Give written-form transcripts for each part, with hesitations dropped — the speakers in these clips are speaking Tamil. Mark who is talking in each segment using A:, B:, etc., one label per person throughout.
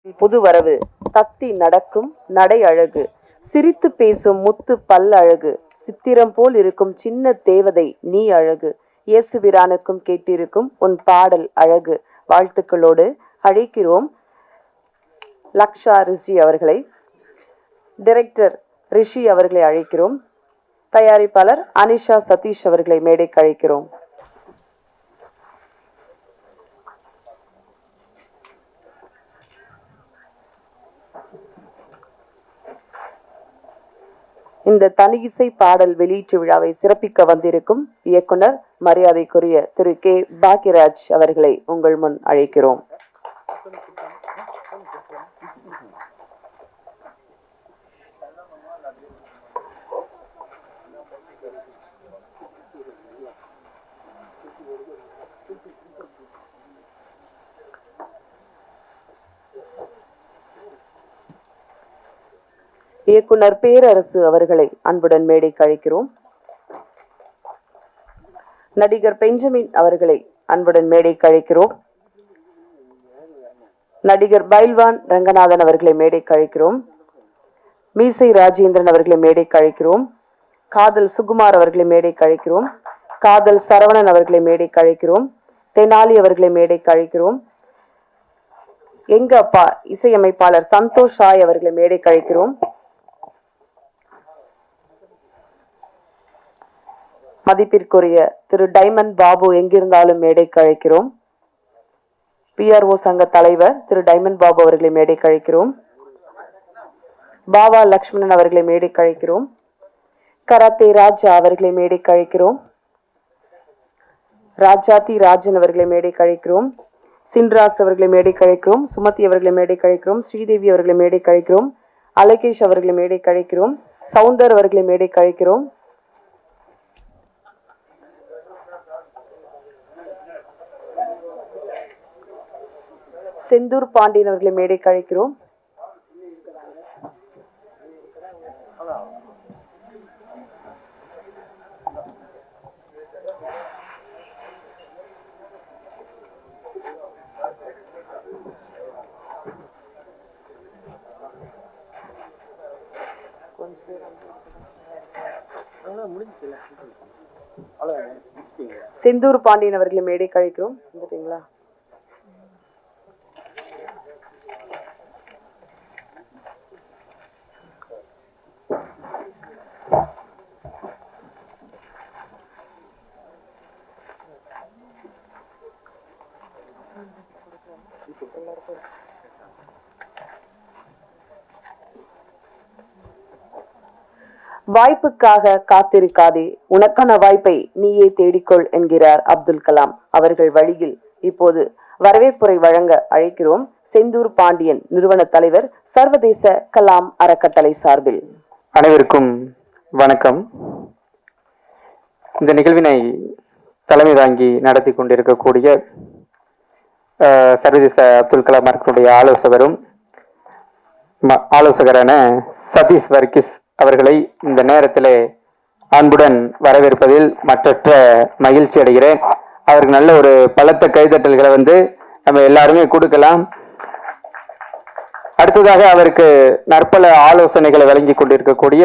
A: புது வரவு தத்தி நடக்கும் நடை அழகு, சிரித்து பேசும் முத்து பல் அழகு, சித்திரம் போல் இருக்கும் சின்ன தேவதை நீ அழகு, இயேசுபிரானுக்கும் கேட்டிருக்கும் உன் பாடல் அழகு. வாழ்த்துக்களோடு அழைக்கிறோம் லக்ஷா ரிஷி அவர்களை, டைரக்டர் ரிஷி அவர்களை அழைக்கிறோம், தயாரிப்பாளர் அனிஷா சதீஷ் அவர்களை மேடைக்கு அழைக்கிறோம். இந்த தனியிசை பாடல் வெளியீட்டு விழாவை சிறப்பிக்க வந்திருக்கும் இயக்குனர் மரியாதைக்குரிய திரு கே பாக்யராஜ் அவர்களை உங்கள் முன் அழைக்கிறோம். இயக்குனர் பேரரசு அவர்களை அன்புடன் மேடைக்கு அழைக்கிறோம். நடிகர் பெஞ்சமின் அவர்களை அன்புடன் மேடைக்கு அழைக்கிறோம். நடிகர் பைல்வான் ரங்கநாதன் அவர்களை மேடைக்கு அழைக்கிறோம். மீசை ராஜேந்திரன் அவர்களை மேடைக்கு அழைக்கிறோம். காதல் சுகுமார் அவர்களை மேடைக்கு அழைக்கிறோம். காதல் சரவணன் அவர்களை மேடைக்கு அழைக்கிறோம். தெனாலி அவர்களை மேடைக்கு அழைக்கிறோம். எங்க அப்பா இசையமைப்பாளர் சந்தோஷ் ராய் அவர்களை மேடைக்கு அழைக்கிறோம். மதிப்பிற்குரிய திரு டைமண்ட் பாபு எங்கிருந்தாலும் மேடைக்கு அழைக்கிறோம். PRO சங்க தலைவர் திரு டைமண்ட் பாபு அவர்களை மேடைக்கு அழைக்கிறோம். பாபா லக்ஷ்மணன் அவர்களை மேடைக்கு அழைக்கிறோம். கராத்தே ராஜா அவர்களை மேடைக்கு அழைக்கிறோம். ராஜாதி ராஜன் அவர்களை மேடைக்கு அழைக்கிறோம். சின்ராஸ் அவர்களை மேடைக்கு அழைக்கிறோம். சுமதி அவர்களை மேடைக்கு அழைக்கிறோம். ஸ்ரீதேவி அவர்களை மேடைக்கு அழைக்கிறோம். அலகேஷ் அவர்களை மேடைக்கு அழைக்கிறோம். சவுந்தர் அவர்களை மேடைக்கு அழைக்கிறோம். செந்தூர் பாண்டியன் அவர்களை மேடைக்கு அழைக்கிறோம். செந்தூர் பாண்டியன் அவர்களை மேடைக்கு அழைக்கிறோம். வந்துட்டீங்களா? வாய்ப்புக்காக காத்திருக்காதே, உனக்கான வாய்ப்பை நீயே தேடிக்கொள் என்கிறார் அப்துல் கலாம் அவர்கள் வழியில் இப்போது வரவேற்புரை வழங்க அழைக்கிறோம் செந்தூர் பாண்டியன் நிறுவன தலைவர், சர்வதேச கலாம் அறக்கட்டளை சார்பில்.
B: அனைவருக்கும் வணக்கம். இந்த நிகழ்வினை தலைமை தாங்கி நடத்தி கொண்டிருக்கக்கூடிய சர்வதேச அப்துல் கலாம் அறக்கட்டளையுடைய ஆலோசகரான சதீஷ் வர்கீஸ் அவர்களை இந்த நேரத்தில் அன்புடன் வரவேற்பதில் மற்றற்ற மகிழ்ச்சி அடைகிறேன். அவருக்கு நல்ல ஒரு பலத்த கைதட்டல்களை நம்ம எல்லாருமே கொடுக்கலாம். அடுத்ததாக அவருக்கு நற்பல ஆலோசனைகளை வழங்கி கொண்டிருக்கக்கூடிய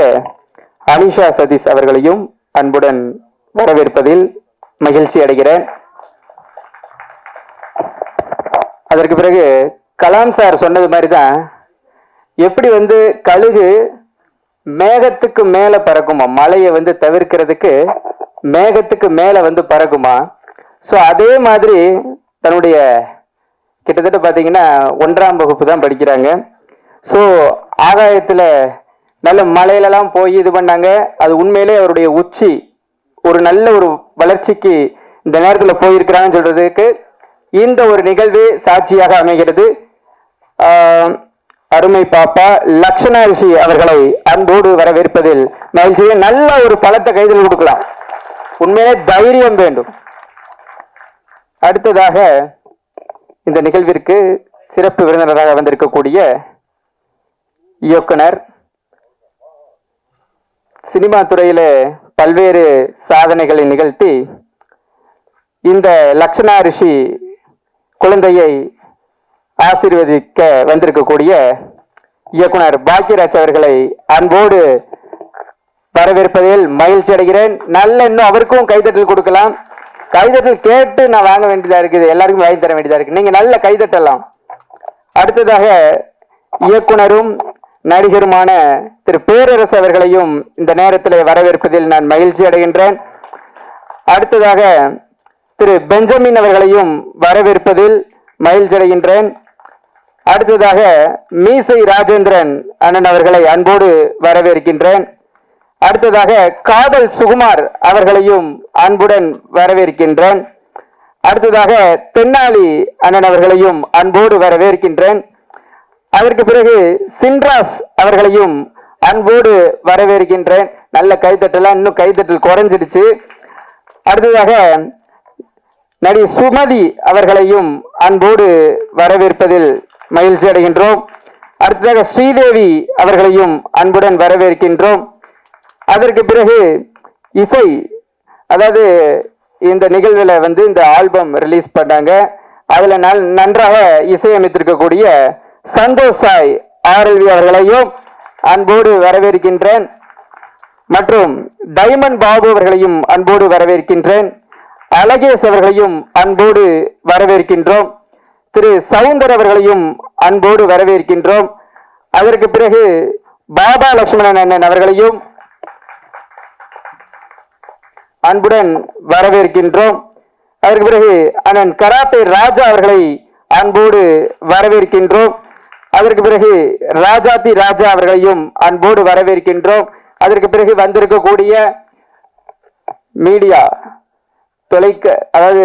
B: அனிஷா சதீஷ் அவர்களையும் அன்புடன் வரவேற்பதில் மகிழ்ச்சி அடைகிறேன். அதற்கு பிறகு கலாம் சார் சொன்னது மாதிரிதான், எப்படி கழுகு மேகத்துக்கு மேல பறக்குமா, மலையை தவிர்க்கிறதுக்கு மேகத்துக்கு மேல பறக்குமா. ஸோ அதே மாதிரி தன்னுடைய கிட்டத்தட்ட பார்த்தீங்கன்னா 1ஆம் வகுப்பு தான் படிக்கிறாங்க. ஸோ ஆகாயத்தில் நல்ல மலையிலலாம் போய் இது பண்ணாங்க. அது உண்மையிலே அவருடைய உச்சி ஒரு நல்ல ஒரு வளர்ச்சிக்கு இந்த நேரத்தில் போயிருக்கிறாங்கன்னு சொல்றதுக்கு இந்த ஒரு நிகழ்வு சாட்சியாக அமைகிறது. அருமை பாப்பா லக்ஷணா ரிஷி அவர்களை அன்போடு வரவேற்பதில் மகிழ்ச்சியை நல்ல ஒரு பலத்த கைதில் கொடுக்கலாம். உண்மையிலே தைரியம் வேண்டும். அடுத்ததாக இந்த நிகழ்விற்கு சிறப்பு விருந்தினராக வந்திருக்கக்கூடிய இயக்குனர், சினிமா துறையில பல்வேறு சாதனைகளை நிகழ்த்தி இந்த லக்ஷணா ரிஷி குழந்தையை ஆசீர்வதிக்க வந்திருக்கக்கூடிய இயக்குனர் பாக்யராஜ் அவர்களை அன்போடு வரவேற்பதில் மகிழ்ச்சி அடைகிறேன். நல்ல இன்னும் அவருக்கும் கைதட்டல் கொடுக்கலாம். கைதட்டல் கேட்டு நான் வாங்க வேண்டியதா இருக்குது, எல்லாருக்கும் வாங்கி தர வேண்டியதா இருக்கு. நீங்க நல்ல கைதட்டலாம். அடுத்ததாக இயக்குனரும் நடிகருமான திரு பேரரசு அவர்களையும் இந்த நேரத்தில் வரவேற்பதில் நான் மகிழ்ச்சி அடைகின்றேன். அடுத்ததாக திரு பெஞ்சமின் அவர்களையும் வரவேற்பதில் மகிழ்ச்சி அடைகின்றேன். அடுத்ததாக மீசை ராஜேந்திரன் அண்ணன் அவர்களை அன்போடு வரவேற்கின்றேன். அடுத்ததாக காதல் சுகுமார் அவர்களையும் அன்புடன் வரவேற்கின்றேன். அடுத்ததாக தென்னாலி அண்ணன் அவர்களையும் அன்போடு வரவேற்கின்றேன். அதற்கு பிறகு சின்ராஸ் அவர்களையும் அன்போடு வரவேற்கின்றேன். நல்ல கைத்தட்டலாம், இன்னும் கைத்தட்டல் குறைஞ்சிடுச்சு. அடுத்ததாக நடி சுமதி அவர்களையும் அன்போடு வரவேற்பதில் மகிழ்ச்சி அடைகின்றோம். அடுத்ததாக ஸ்ரீதேவி அவர்களையும் அன்புடன் வரவேற்கின்றோம். அதற்கு பிறகு இசை, அதாவது இந்த நிகழ்வுல இந்த ஆல்பம் ரிலீஸ் பண்ணாங்க. அதுல நன்றாக இசையமைத்திருக்கக்கூடிய சந்தோஷ் சாய் ஆர்எல்வி அவர்களையும் அன்போடு வரவேற்கின்றேன். மற்றும் டைமண்ட் பாபு அவர்களையும் அன்போடு வரவேற்கின்றேன். அழகேஷ் அவர்களையும் அன்போடு வரவேற்கின்றோம். திரு சவுந்தர் அவர்களையும் அன்போடு வரவேற்கின்றோம். அதற்கு பிறகு பாபா லட்சுமணன் அண்ணன் அவர்களையும் அன்புடன் வரவேற்கின்றோம். அதற்கு பிறகு அண்ணன் கராத்தே ராஜா அவர்களை அன்போடு வரவேற்கின்றோம். அதற்கு பிறகு ராஜாதி ராஜா அவர்களையும் அன்போடு வரவேற்கின்றோம். அதற்கு பிறகு வந்திருக்கக்கூடிய மீடியா, அதாவது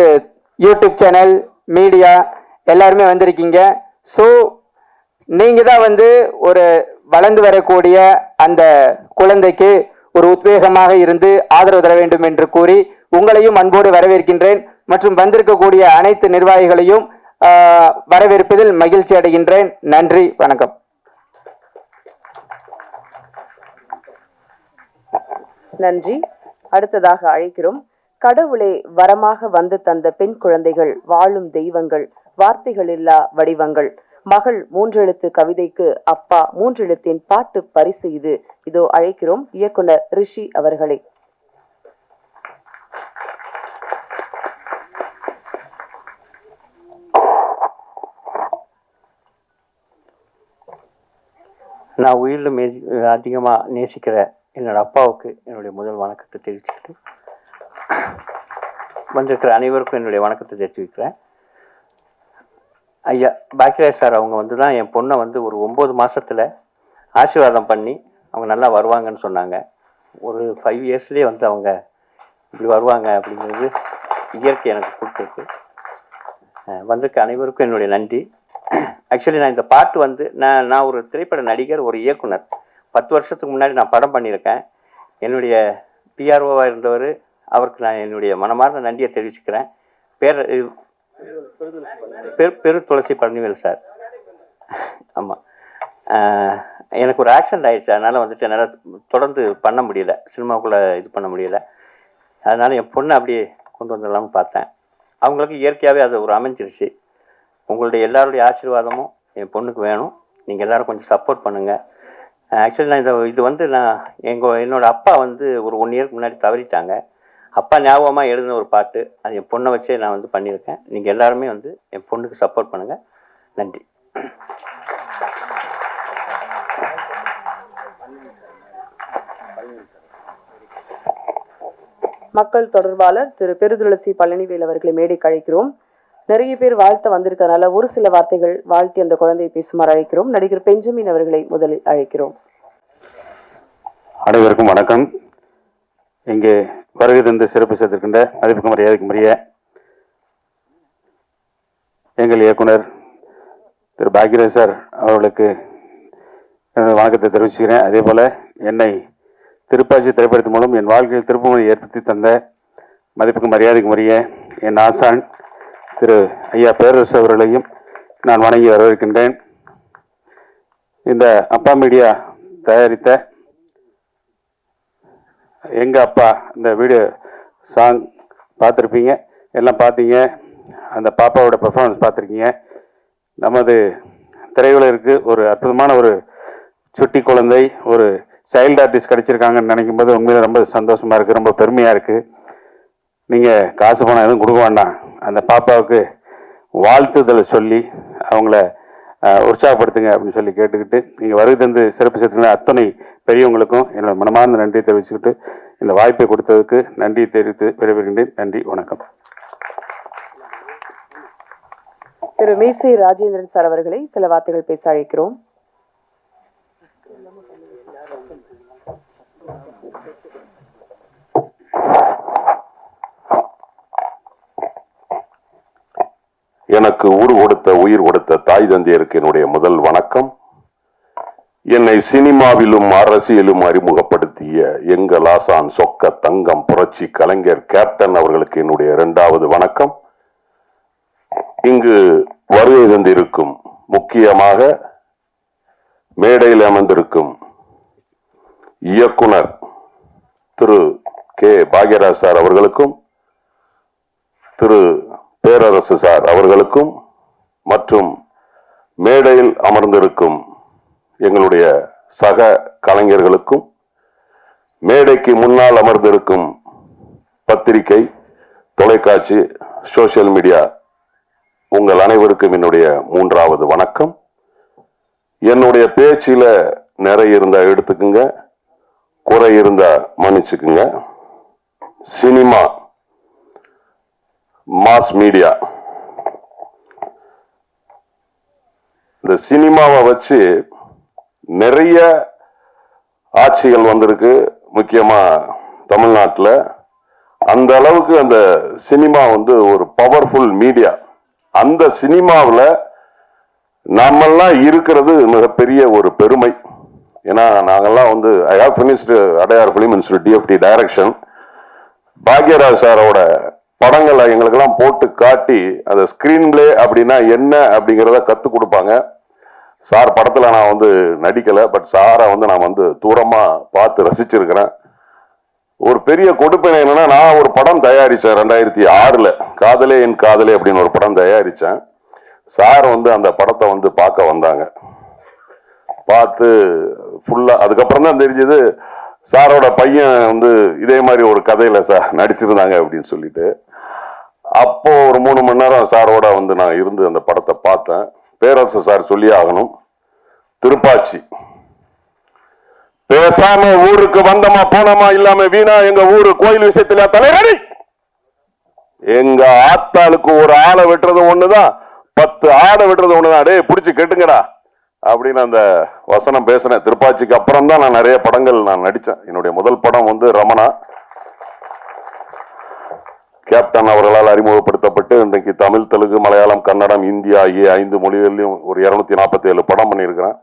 B: யூடியூப் சேனல், மீடியா எல்லாருமே வந்திருக்கீங்க. ஸோ நீங்க தான் ஒரு வளர்ந்து வரக்கூடிய அந்த குழந்தைக்கு ஒரு உத்வேகமாக இருந்து ஆதரவு தர வேண்டும் என்று கூறி உங்களையும் அன்போடு வரவேற்கின்றேன். மற்றும் வந்திருக்கக்கூடிய அனைத்து நிர்வாகிகளையும் வரவேற்பதில் மகிழ்ச்சி அடைகின்றேன். நன்றி, வணக்கம்.
A: நன்றி. அடுத்ததாக அழைக்கிறோம். கடவுளே வரமாக வந்து தந்த பெண் குழந்தைகள், வாழும் தெய்வங்கள், வார்த்தைகளில்லா வடிவங்கள், மகள் 3 எழுத்து கவிதைக்கு அப்பா 3 எழுத்தின் பாட்டு பரிசு இது. இதோ அழைக்கிறோம் இயக்குனர் ரிஷி அவர்களை.
C: நான் உயிரிலும் அதிகமாக நேசிக்கிற என்னோட அப்பாவுக்கு என்னுடைய முதல் வணக்கத்தை தெரிவிச்சுக்கிட்டு, வந்திருக்கிற அனைவருக்கும் என்னுடைய வணக்கத்தை தெரிவிக்கிறேன். ஐயா பாக்கியராஜ் சார் அவங்க தான் என் பொண்ணை ஒரு 9 மாசத்துல ஆசீர்வாதம் பண்ணி அவங்க நல்லா வருவாங்கன்னு சொன்னாங்க. ஒரு 5 இயர்ஸ்லேயே அவங்க இப்படி வருவாங்க அப்படிங்கிறது இயற்கை எனக்கு கொடுத்துருக்கு. வந்திருக்க அனைவருக்கும் என்னுடைய நன்றி. ஆக்சுவலி நான் இந்த பாட்டு நான் ஒரு திரைப்பட நடிகர், ஒரு இயக்குனர். 10 வருஷத்துக்கு முன்னாடி நான் படம் பண்ணியிருக்கேன். என்னுடைய பிஆர்ஓவாக இருந்தவர், அவருக்கு நான் என்னுடைய மனமார்ந்த நன்றியை தெரிவிச்சுக்கிறேன். பெரு துளசி பழனிவேல் சார். ஆமாம், எனக்கு ஒரு ஆக்சிடென்ட் ஆயிடுச்சு. அதனால் என்னால் தொடர்ந்து பண்ண முடியல, சினிமாவுக்குள்ளே இது பண்ண முடியல. அதனால் என் பொண்ணை அப்படியே கொண்டு வந்துடலாம்னு பார்த்தேன். அவங்களுக்கு இயற்கையாகவே அது ஒரு அமைஞ்சிருச்சு. உங்களுடைய எல்லாருடைய ஆசீர்வாதமும் என் பொண்ணுக்கு வேணும். நீங்கள் எல்லோரும் கொஞ்சம் சப்போர்ட் பண்ணுங்கள். ஆக்சுவலி நான் இது நான் என்னோட அப்பா ஒரு 1 இயருக்கு முன்னாடி தவறிட்டாங்க. அப்பா ஞாபகமாக எழுதின ஒரு பாட்டு, அது என் பொண்ணை வச்சே நான் பண்ணியிருக்கேன். நீங்கள் எல்லாருமே என் பொண்ணுக்கு சப்போர்ட் பண்ணுங்கள். நன்றி.
A: மக்கள் தொடர்பாளர் திரு பெருதுளசி பழனிவேல் அவர்களை மேடைக்கு அழைக்கிறோம். நிறைய பேர் வாழ்த்த வந்திருக்கனால ஒரு சில வார்த்தைகள் வாழ்த்தி அந்த குழந்தையை பேசுமாறு அழைக்கிறோம். நடிகர் பெஞ்சமின் அவர்களை முதலில் அழைக்கிறோம்.
D: அனைவருக்கும் வணக்கம். இங்கே வருகை தந்து சிறப்பு செய்திருக்கின்ற மதிப்புக்கும் மரியாதைக்கும் உரிய எங்கள் இயக்குனர் திரு பாக்யராஜ் சார் அவர்களுக்கு என்னுடைய வணக்கத்தை தெரிவிச்சுக்கிறேன். அதே போல என்னை திருப்பாச்சி திரைப்படத்தின் மூலம் என் வாழ்க்கையில் திருப்புமுனை ஏற்படுத்தி தந்த மதிப்புக்கும் மரியாதைக்கும் உரிய என் ஆசான் திரு ஐயா பேரரசு அவர்களையும் நான் வணங்கி வரவேற்கின்றேன். இந்த அப்பா மீடியா தயாரித்த எங்க அப்பா இந்த வீடியோ சாங் பார்த்துருப்பீங்க, எல்லாம் பார்த்தீங்க. அந்த பாப்பாவோட பெர்ஃபார்மன்ஸ் பார்த்துருக்கீங்க. நமது திரையுலகிற்கு ஒரு அற்புதமான ஒரு சுட்டி குழந்தை, ஒரு சைல்டு ஆர்டிஸ்ட் கிடைச்சிருக்காங்கன்னு நினைக்கும் போது உண்மையில ரொம்ப சந்தோஷமா இருக்கு, ரொம்ப பெருமையா இருக்கு. நீங்க காசு பணம் எதுவும் கொடுக்க வேண்டாம், அந்த பாப்பாவுக்கு வாழ்த்துதலை சொல்லி அவங்கள உற்சாகப்படுத்துங்க அப்படின்னு சொல்லி கேட்டுக்கிட்டு, நீங்க வருகை தந்து சிறப்பு சேர்த்துக்கிற அத்தனை பெரியவங்களுக்கும் என்னோட மனமார்ந்த நன்றி தெரிவிச்சுக்கிட்டு, இந்த வாய்ப்பை கொடுத்ததுக்கு நன்றி தெரிவித்து விடைபெறுகின்றேன். நன்றி, வணக்கம்.
A: திரு மேசை ராஜேந்திரன் சார் அவர்களை சில வார்த்தைகள் பேச அழைக்கிறோம்.
E: எனக்கு ஊர் கொடுத்த உயிர் கொடுத்த தாய் தந்தையருக்கு என்னுடைய முதல் வணக்கம். என்னை சினிமாவிலும் அரசியலும் அறிமுகப்படுத்திய எங்கள் ஆசான் சொக்க தங்கம் புரட்சி கலைஞர் கேப்டன் அவர்களுக்கு என்னுடைய இரண்டாவது வணக்கம். இங்கு வருகை தந்திருக்கும், முக்கியமாக மேடையில் அமர்ந்திருக்கும் இயக்குனர் திரு கே பாக்யராஜ் சார் அவர்களுக்கும், திரு பேரரசு சார் அவர்களுக்கும், மற்றும் மேடையில் அமர்ந்திருக்கும் எங்களுடைய சக கலைஞர்களுக்கும், மேடைக்கு முன்னால் அமர்ந்திருக்கும் பத்திரிகை, தொலைக்காட்சி, சோசியல் மீடியா உங்கள் அனைவருக்கும் என்னுடைய மூன்றாவது வணக்கம். என்னுடைய பேச்சில நிறைய இருந்தா எடுத்துக்குங்க, குறை இருந்தா மன்னிச்சுக்குங்க. சினிமா, மாஸ் மீடியா, இந்த சினிமாவை வச்சு நிறைய ஆட்சிகள் வந்திருக்கு, முக்கியமா தமிழ்நாட்டில். அந்த அளவுக்கு அந்த சினிமா வந்து ஒரு பவர்ஃபுல் மீடியா. அந்த சினிமாவில் நாமெல்லாம் இருக்கிறது மிகப்பெரிய ஒரு பெருமை. ஏன்னா நாங்கெல்லாம் வந்து I have finished Adyar film institute DFT direction. Bhagyaraj சாரோட படங்களை எங்களுக்கெல்லாம் போட்டு காட்டி அந்த ஸ்கிரீன் பிளே அப்படின்னா என்ன அப்படிங்கிறத கற்றுக் கொடுப்பாங்க. சார் படத்தில் நான் வந்து நடிக்கலை, பட் சாரை வந்து நான் வந்து தூரமாக பார்த்து ரசிச்சிருக்கிறேன். ஒரு பெரிய கொடுப்பனை என்னன்னா, நான் ஒரு படம் தயாரித்தேன் 2006, காதலே என் காதலே அப்படின்னு ஒரு படம் தயாரித்தேன். சார் வந்து அந்த படத்தை வந்து பார்க்க வந்தாங்க. பார்த்து ஃபுல்லாக அதுக்கப்புறம் தான் தெரிஞ்சது சாரோட பையன் வந்து இதே மாதிரி ஒரு கதையில சார் நடிச்சிருந்தாங்க அப்படின்னு சொல்லிட்டு. அப்போ ஒரு 3 மணி நேரம் சாரோட வந்து நான் இருந்து அந்த படத்தை பார்த்தேன். பேரரசு சார் சொல்லி ஆகணும், திருப்பாச்சி பேசாம ஊருக்கு வந்தமா போனமா இல்லாம வீணா எங்க ஊரு கோயில் விஷயத்துல தலைவரி, எங்க ஆத்தாளுக்கு ஒரு ஆளை வெட்டுறது ஒண்ணுதான், 10 ஆடை வெட்டுறது ஒண்ணுதான், டே புடிச்சு கேட்டுங்கடா அப்படின்னு அந்த வசனம் பேசினேன். திருப்பாச்சிக்கு அப்புறம் தான் நான் நிறைய படங்கள் நான் நடித்தேன். என்னுடைய முதல் படம் வந்து ரமணா. கேப்டன் அவர்களால் அறிமுகப்படுத்தப்பட்டு இன்றைக்கு தமிழ், தெலுங்கு, மலையாளம், கன்னடம், இந்தி ஆகிய 5 மொழிகளிலும் ஒரு 247 படம் பண்ணியிருக்கிறேன்.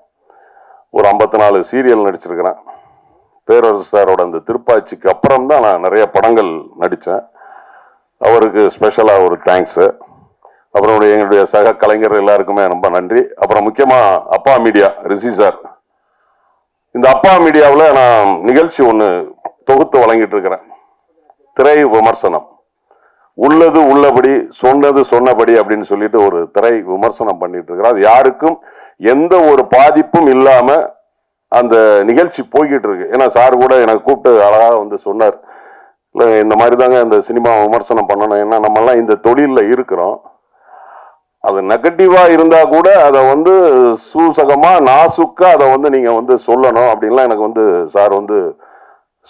E: ஒரு 54 சீரியல் நடிச்சிருக்கிறேன். பேரரசு சாரோட அந்த திருப்பாச்சிக்கு அப்புறம் தான் நான் நிறைய படங்கள் நடித்தேன். அவருக்கு ஸ்பெஷலாக ஒரு தேங்க்ஸு. அப்புறம் எங்களுடைய சக கலைஞர் எல்லாருக்குமே ரொம்ப நன்றி. அப்புறம் முக்கியமா அப்பா மீடியா, ரிஷி சார். இந்த அப்பா மீடியாவில் நான் நிகழ்ச்சி ஒன்று தொகுத்து வழங்கிட்டு இருக்கிறேன். திரை விமர்சனம், உள்ளது உள்ளபடி சொன்னது சொன்னபடி அப்படின்னு சொல்லிட்டு ஒரு திரை விமர்சனம் பண்ணிட்டு இருக்கிறேன். அது யாருக்கும் எந்த ஒரு பாதிப்பும் இல்லாம அந்த நிகழ்ச்சி போய்கிட்டு இருக்கு. ஏன்னா சார் கூட எனக்கு கூப்பிட்டு அழகாக வந்து சொன்னார், இல்லை இந்த மாதிரி தாங்க இந்த சினிமா விமர்சனம் பண்ணணும், ஏன்னா நம்மெல்லாம் இந்த தொழிலில் இருக்கிறோம், அது நெகட்டிவா இருந்தா கூட அதை வந்து சூசகமா நாசுக்கா அதை வந்து நீங்க வந்து சொல்லணும் அப்படின்லாம் எனக்கு வந்து சார் வந்து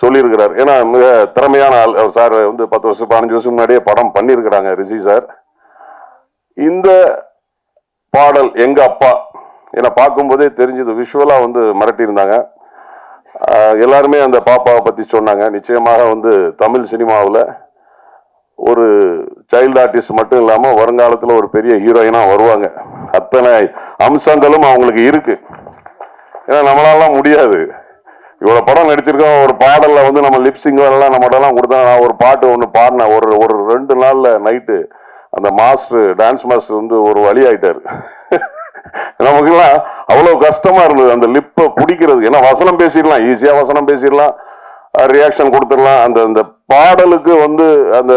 E: சொல்லியிருக்கிறார். ஏன்னா மிக திறமையான ஆள் சார். வந்து 10 வருஷம் 15 வருஷம் முன்னாடியே படம் பண்ணியிருக்கிறாங்க ரிஷி சார். இந்த பாடல் எங்க அப்பா, ஏன்னா பார்க்கும்போதே தெரிஞ்சது, விஷுவலா வந்து மிரட்டியிருந்தாங்க. எல்லாருமே அந்த பாப்பாவை பத்தி சொன்னாங்க. நிச்சயமாக வந்து தமிழ் சினிமாவில் ஒரு சைல்டு ஆர்டிஸ்ட் மட்டும் இல்லாம வருங்காலத்துல ஒரு பெரிய ஹீரோயினா வருவாங்க. அத்தனை அம்சங்களும் அவங்களுக்கு இருக்கு. ஏன்னா நம்மளாலாம் முடியாது. இவ்வளவு படம் நடிச்சிருக்கோம், ஒரு பாடல்ல வந்து நம்ம லிப்சிங் எல்லாம் நம்மகிட்ட கொடுத்தா, நான் ஒரு பாட்டு ஒன்று பாடினேன். ஒரு 2 நாள்ல நைட்டு அந்த மாஸ்டர், டான்ஸ் மாஸ்டர் வந்து ஒரு வழி ஆயிட்டாரு. நமக்குலாம் அவ்வளவு கஷ்டமா இருந்தது அந்த லிப்பை பிடிக்கிறது. ஏன்னா வசனம் பேசிடலாம், ஈஸியா வசனம் பேசிடலாம், ரியாக்ஷன் கொடுத்துடலாம். அந்த பாடலுக்கு வந்து அந்த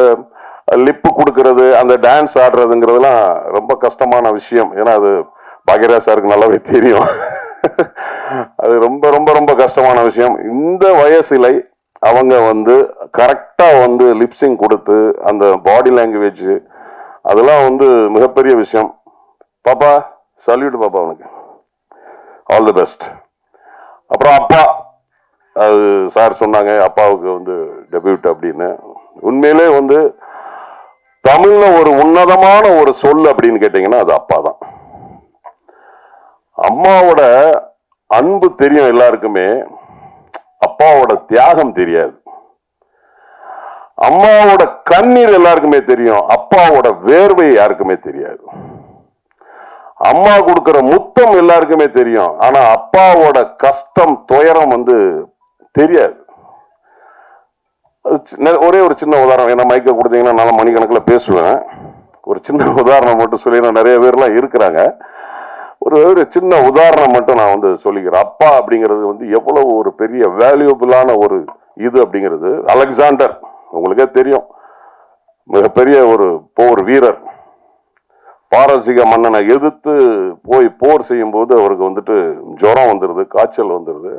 E: லிப்பு கொடுக்கறது, அந்த டான்ஸ் ஆடுறதுங்கிறதுலாம் ரொம்ப கஷ்டமான விஷயம். ஏன்னா அது பாக்யராஜ் சாருக்கு நல்லாவே தெரியும். அது ரொம்ப ரொம்ப ரொம்ப கஷ்டமான விஷயம். இந்த வயசுல அவங்க வந்து கரெக்டா வந்து லிப்சிங் கொடுத்து அந்த பாடி லாங்குவேஜ் அதெல்லாம் வந்து மிகப்பெரிய விஷயம். பாப்பா சல்யூட் பாப்பா, உனக்கு ஆல் தி பெஸ்ட். அப்புறம் அப்பா, அது சார் சொன்னாங்க அப்பாவுக்கு வந்து டெபியூட் அப்படின்னு. உண்மையிலே வந்து தமிழ்ல ஒரு உன்னதமான ஒரு சொல் அப்படின்னு கேட்டீங்கன்னா அது அப்பா தான். அம்மாவோட அன்பு தெரியும் எல்லாருக்குமே, அப்பாவோட தியாகம் தெரியாது. அம்மாவோட கண்ணீர் எல்லாருக்குமே தெரியும், அப்பாவோட வேர்வை யாருக்குமே தெரியாது. அம்மா கொடுக்கிற முத்தம் எல்லாருக்குமே தெரியும், ஆனா அப்பாவோட கஷ்டம் துயரம் வந்து தெரியாது. ஒரே ஒரு சின்ன உதாரணம், என்ன மைக்க கொடுத்தீங்கன்னா நான் மணிக்கணக்கில் பேசுவேன். ஒரு சின்ன உதாரணம் மட்டும் சொல்லி, நிறைய பேர்லாம் இருக்கிறாங்க. ஒரு சின்ன உதாரணம் மட்டும் நான் வந்து சொல்லிக்கிறேன். அப்பா அப்படிங்கிறது வந்து எவ்வளவு ஒரு பெரிய வேல்யூபிளான ஒரு இது அப்படிங்கிறது. அலெக்சாண்டர் உங்களுக்கே தெரியும், மிகப்பெரிய ஒரு போர் வீரர். பாரசீக மன்னனை எதிர்த்து போய் போர் செய்யும் போது அவருக்கு வந்துட்டு ஜுரம் வந்துருது, காய்ச்சல் வந்துருது.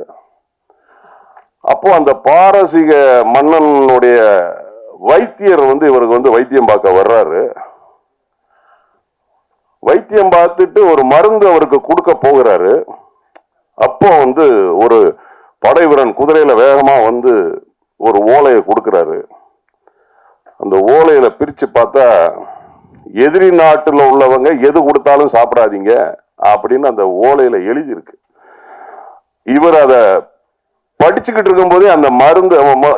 E: அப்போ அந்த பாரசீக மன்னனுடைய வைத்தியர் வந்து இவருக்கு வந்து வைத்தியம் பார்க்க வர்றாரு. வைத்தியம் பார்த்துட்டு ஒரு மருந்து அவருக்கு கொடுக்க போகிறாரு. அப்போ வந்து ஒரு படை வீரன் குதிரையில வேகமா வந்து ஒரு ஓலையை கொடுக்கிறாரு. அந்த ஓலையில பிரிச்சு பார்த்தா, எதிரி நாட்டுல உள்ளவங்க எது கொடுத்தாலும் சாப்பிடாதீங்க அப்படின்னு அந்த ஓலையில எழுதியிருக்கு. இவர் அத படிச்சுக்கிட்டு இருக்கும் போதே அந்த மருந்து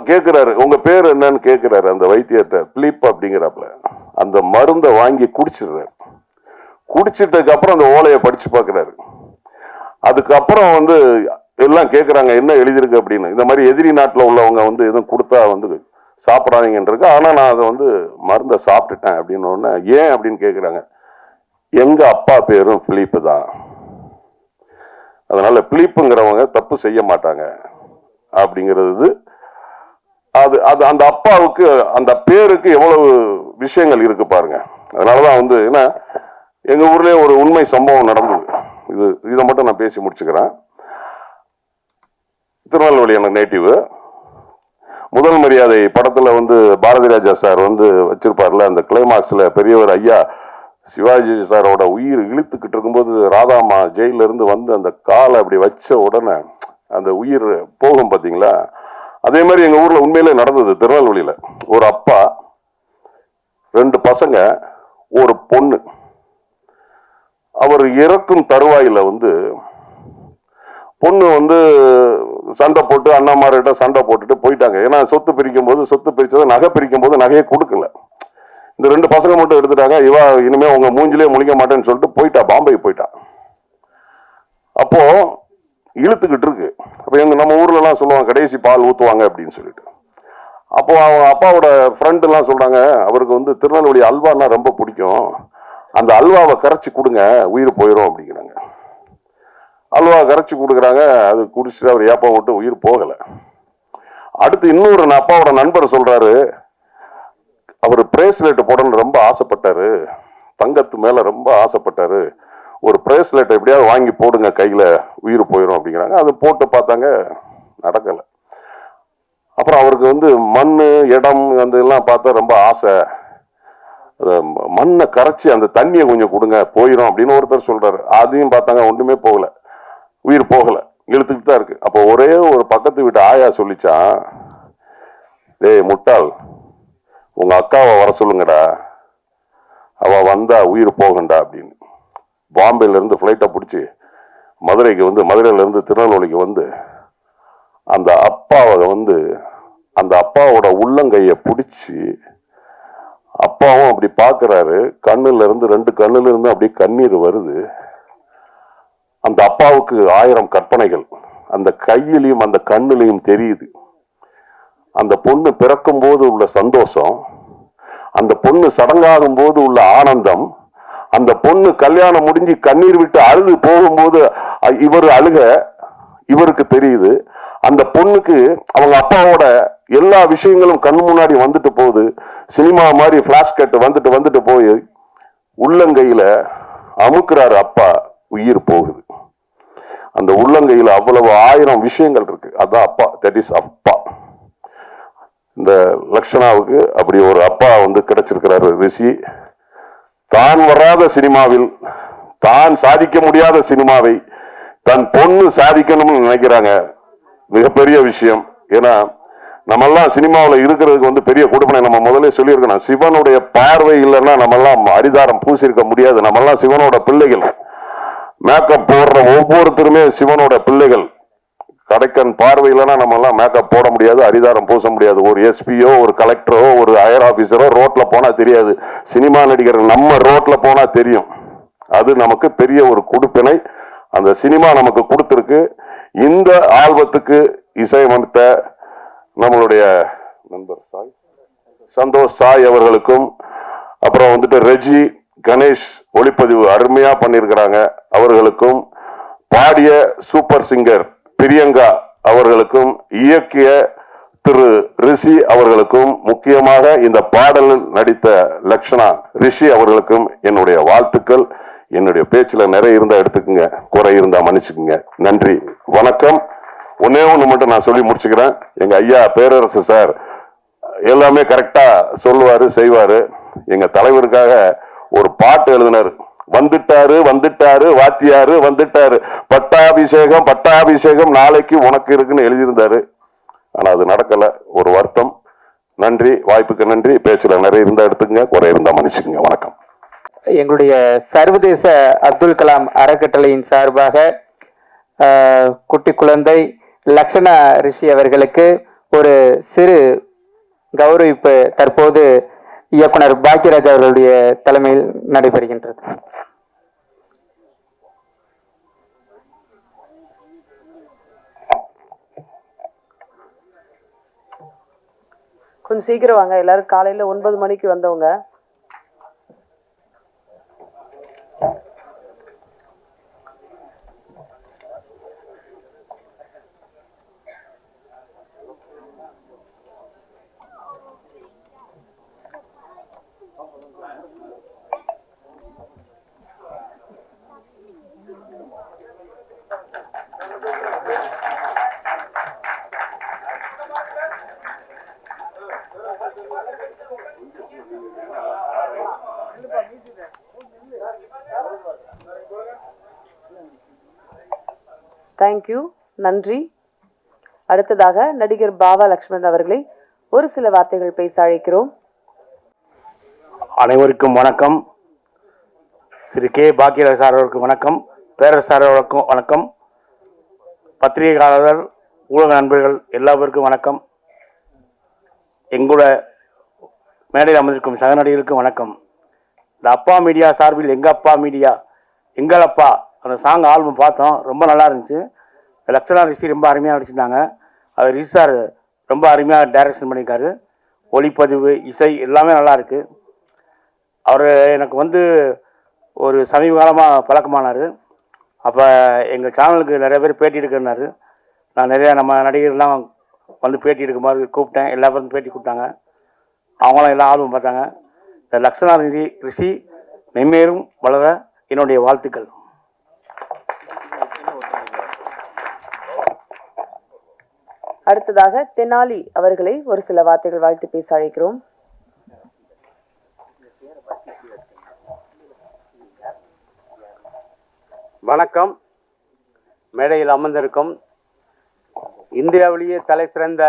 E: கேட்கிறாரு, உங்க பேர் என்னன்னு கேட்கிறாரு அந்த வைத்தியத்தை. பிலிப் அப்படிங்கிறாப்ல. அந்த மருந்தை வாங்கி குடிச்சிடுறாரு. குடிச்சிட்டதுக்கு அப்புறம் அந்த ஓலையை படிச்சு பார்க்கிறாரு. அதுக்கப்புறம் வந்து எல்லாம் கேட்கறாங்க என்ன எழுதியிருக்கு அப்படின்னு. இந்த மாதிரி எதிரி நாட்டுல உள்ளவங்க வந்து எதுவும் கொடுத்தா வந்து சாப்பிடாதீங்கன்றிருக்கு, ஆனா நான் அதை வந்து மருந்தை சாப்பிட்டுட்டேன் அப்படின்னு. ஒண்ணு ஏன் அப்படின்னு கேட்கிறாங்க. எங்க அப்பா பேரும் பிலிப்பு தான், அதனால பிலிப்புங்கிறவங்க தப்பு செய்ய மாட்டாங்க அப்படிங்கிறது. அது அது அந்த அப்பாவுக்கு அந்த பேருக்கு எவ்வளவு விஷயங்கள் இருக்கு பாருங்க. அதனாலதான் வந்து என்ன, எங்க ஊர்லயே ஒரு உண்மை சம்பவம் நடந்தது. இதை மட்டும் நான் பேசி முடிச்சுக்கிறேன். திருநெல்வேலி எனக்கு நேட்டிவ். முதல் மரியாதை படத்துல வந்து பாரதி ராஜா சார் வந்து வச்சிருப்பார்ல, அந்த கிளைமாக்ஸ்ல பெரியவர் ஐயா சிவாஜி சாரோட உயிர் இழுத்துக்கிட்டு இருக்கும்போது ராதாமா ஜெயில இருந்து வந்து அந்த காலை அப்படி வச்ச உடனே அந்த உயிர் போகும் பாத்தீங்களா. அதே மாதிரி எங்க ஊர்ல உண்மையிலே நடந்தது. திருநெல்வேலியில ஒரு அப்பா, 2 பசங்க, ஒரு பொண்ணு. அவர் இறக்கும் தருவாயில வந்து பொண்ணு வந்து சண்டை போட்டு அண்ணாமார்கிட்ட சண்டை போட்டுட்டு போயிட்டாங்க. ஏன்னா சொத்து பிரிக்கும் போது சொத்து பிரிச்சதை நகை பிரிக்கும் போது நகையை கொடுக்கல. இந்த 2 பசங்க மட்டும் எடுத்துட்டாங்க. இவா இனிமே உங்க மூஞ்சிலே முழிக்க மாட்டேன்னு சொல்லிட்டு போயிட்டா, பாம்பே போயிட்டா. அப்போ இழுத்துக்கிட்டு இருக்கு. அப்ப எங்க நம்ம ஊர்ல எல்லாம் சொல்லுவாங்க கடைசி பால் ஊத்துவாங்க அப்படின்னு சொல்லிட்டு. அப்போ அவங்க அப்பாவோட ஃப்ரெண்ட் எல்லாம் சொல்றாங்க, அவருக்கு வந்து திருநெல்வேலி அல்வான்னா ரொம்ப பிடிக்கும், அந்த அல்வாவை கரைச்சி கொடுங்க உயிர் போயிடும் அப்படிங்கிறாங்க. அல்வா கரைச்சி கொடுக்குறாங்க. அது குடிச்சிட்டு அவர் ஏப்பா விட்டு உயிர் போகல. அடுத்து இன்னொரு அப்பாவோட நண்பர் சொல்றாரு, அவர் பிரேஸ்லெட் போடணும்னு ரொம்ப ஆசைப்பட்டாரு, தங்கத்து மேல ரொம்ப ஆசைப்பட்டாரு, ஒரு பிரேஸ்லெட் எப்படியாவது வாங்கி போடுங்க கையில உயிர் போயிடும் அப்படிங்கிறாங்க. அது போட்டு பார்த்தாங்க, நடக்கல. அப்புறம் அவருக்கு வந்து மண்ணு இடம் அந்த எல்லாம் பார்த்தா ரொம்ப ஆசை, மண்ணை கரைச்சி அந்த தண்ணியை கொஞ்சம் கொடுங்க போயிடும் அப்படின்னு ஒருத்தர் சொல்றாரு. அதையும் பார்த்தாங்க, ஒண்ணுமே போகல, உயிர் போகல, இழுத்துக்கிட்டு தான் இருக்கு. அப்போ ஒரே ஒரு பக்கத்து வீட்டு ஆயா சொல்லிச்சான், டேய் முட்டாள், உங்க அக்காவை வர சொல்லுங்கடா, அவ வந்தா உயிர் போகண்டா அப்படின்னு. பாம்பேல இருந்து பிளைட்டை பிடிச்சி மதுரைக்கு வந்து, மதுரையில இருந்து திருநெல்வேலிக்கு வந்து அந்த அப்பாவை வந்து அந்த அப்பாவோட உள்ளங்கைய பிடிச்சி, அப்பாவும் அப்படி பாக்குறாரு, கண்ணுல இருந்து 2 கண்ணுல இருந்து அப்படி கண்ணீர் வருது. அந்த அப்பாவுக்கு 1000 கற்பனைகள் அந்த கையிலையும் அந்த கண்ணுலையும் தெரியுது. அந்த பொண்ணு பிறக்கும் போது உள்ள சந்தோஷம், அந்த பொண்ணு சடங்காகும் போது உள்ள ஆனந்தம், அந்த பொண்ணு கல்யாணம் முடிஞ்சு கண்ணீர் விட்டு அழுது போகும்போது இவர் அழுக இவருக்கு தெரியுது. அந்த பொண்ணுக்கு அவங்க அப்பாவோட எல்லா விஷயங்களும் கண் முன்னாடி வந்துட்டு போகுது. சினிமா மாதிரி பிளாஷ் கட் வந்துட்டு போய் உள்ளங்கையில அமுக்குறாரு அப்பா, உயிர் போகுது. அந்த உள்ளங்கையில அவ்வளவு 1000 விஷயங்கள் இருக்கு. அதான் அப்பா, தட் இஸ் அப்பா. இந்த லக்ஷனாவுக்கு அப்படி ஒரு அப்பா கிடைச்சிருக்கிறாரு ரிஷி. தான் வராத சினிமாவில், தான் சாதிக்க முடியாத சினிமாவை தன் பொண்ணு சாதிக்கணும்னு நினைக்கிறாங்க. மிகப்பெரிய விஷயம். ஏன்னா நம்மெல்லாம் சினிமாவில் இருக்கிறதுக்கு பெரிய கொடுப்பனை நம்ம முதல்ல சொல்லியிருக்கணும். சிவனுடைய பார்வை இல்லைன்னா நம்மெல்லாம் அரிதாரம் பூசிருக்க முடியாது. நம்மெல்லாம் சிவனோட பிள்ளைகள். மேக்கப் போடுற ஒவ்வொருத்தருமே சிவனோட பிள்ளைகள். கடைக்கன் பார்வை இல்லைன்னா நம்ம எல்லாம் மேக்கப் போட முடியாது, அரிதாரம் பூச முடியாது. ஒரு எஸ்பியோ, ஒரு கலெக்டரோ, ஒரு ஹையர் ஆபீசரோ ரோட்ல போனா தெரியாது. சினிமா நடிகர் நம்ம ரோட்ல போனா தெரியும். அது நமக்கு பெரிய ஒரு கொடுப்பினை அந்த சினிமா நமக்கு கொடுத்திருக்கு. இந்த ஆல்பத்துக்கு இசையமைத்த நம்மளுடைய நண்பர் சந்தோஷ் சாய் அவர்களுக்கும், அப்புறம் ரெஜி கணேஷ் ஒளிப்பதிவு அருமையா பண்ணியிருக்கிறாங்க அவர்களுக்கும், பாடிய சூப்பர் சிங்கர் பிரியங்கா அவர்களுக்கும், இயக்கிய திரு ரிஷி அவர்களுக்கும், முக்கியமாக இந்த பாடலில் நடித்த லக்ஷனா ரிஷி அவர்களுக்கும் என்னுடைய வாழ்த்துக்கள். என்னுடைய பேச்சுல நிறைய இருந்தா எடுத்துக்குங்க, குறை இருந்தா மன்னிச்சுக்குங்க. நன்றி, வணக்கம். ஒன்னே ஒண்ணு மட்டும் நான் சொல்லி முடிச்சுக்கிறேன். எங்க ஐயா பேரரசு சார் எல்லாமே கரெக்டா சொல்லுவாரு, செய்வாரு. எங்க தலைவருக்காக ஒரு பாட்டு எழுதினாரு. வந்துட்டாரு வாத்தியாரு வந்துட்டாரு, பட்டாபிஷேகம் நாளைக்கு உனக்கு இருக்குன்னு எழுதியிருந்தாரு. ஆனா அது நடக்கல. ஒரு வருத்தம். நன்றி, வாய்ப்புக்கு நன்றி. பேச்சுல நிறைய இருந்தா எடுத்துக்கங்க, குறை இருந்தா மன்னிச்சுக்கங்க. வணக்கம்.
B: எங்களுடைய சர்வதேச அப்துல் கலாம் அறக்கட்டளையின் சார்பாக குட்டி குழந்தை லக்ஷனா ரிஷி அவர்களுக்கு ஒரு சிறு கௌரவிப்பு தற்போது இயக்குனர் பாக்யராஜ் அவர்களுடைய தலைமையில் நடைபெறுகின்றது.
A: கொஞ்சம் சீக்கிரம் வாங்க. எல்லாரும் காலையில 9 மணிக்கு வந்தவங்க. தேங்க்யூ, நன்றி. அடுத்ததாக நடிகர் பாவா லக்ஷ்மணன் அவர்களை ஒரு சில வார்த்தைகள் பேச அழைக்கிறோம்.
F: அனைவருக்கும் வணக்கம். திரு கே பாக்யராஜ் சார் அவர்களுக்கும் வணக்கம், பேரரசு சார் அவர்களுக்கும் வணக்கம், பத்திரிகையாளர்கள், ஊடக நண்பர்கள் எல்லாருக்கும் வணக்கம், எங்களோட மேடையில் அமர்ந்திருக்கும் சக நடிகர்களுக்கும் வணக்கம். இந்த அப்பா மீடியா சார்பில் எங்கள் அப்பா மீடியா எங்கள் அப்பா அந்த சாங் ஆல்பம் பார்த்தோம், ரொம்ப நல்லா இருந்துச்சு. லக்ஷனா ரிஷி ரொம்ப அருமையாக நடிச்சிருந்தாங்க. அது ரிஷி சார் ரொம்ப அருமையாக டைரக்ஷன் பண்ணியிருக்காரு. ஒளிப்பதிவு, இசை எல்லாமே நல்லா இருக்கு. அவர் எனக்கு ஒரு சமீப காலமாக பழக்கமானார். அப்போ எங்கள் சேனலுக்கு நிறைய பேர் பேட்டி எடுக்கிறனாரு. நான் நிறையா நம்ம நடிகர்லாம் பேட்டி எடுக்குமாறு கூப்பிட்டேன். எல்லா பேரும் பேட்டி கொடுத்தாங்க. அவங்களாம் எல்லா ஆல்பம் பார்த்தாங்க. இந்த லக்ஷனா ரிஷி மென்மேலும் வளர என்னுடைய வாழ்த்துக்கள்.
A: அடுத்ததாக தெனாலி அவர்களை ஒரு சில வார்த்தைகள் வாழ்த்து பேச அழைக்கிறோம்.
G: வணக்கம். மேடையில் அமர்ந்திருக்கும் இந்தியாவிலேயே தலை சிறந்த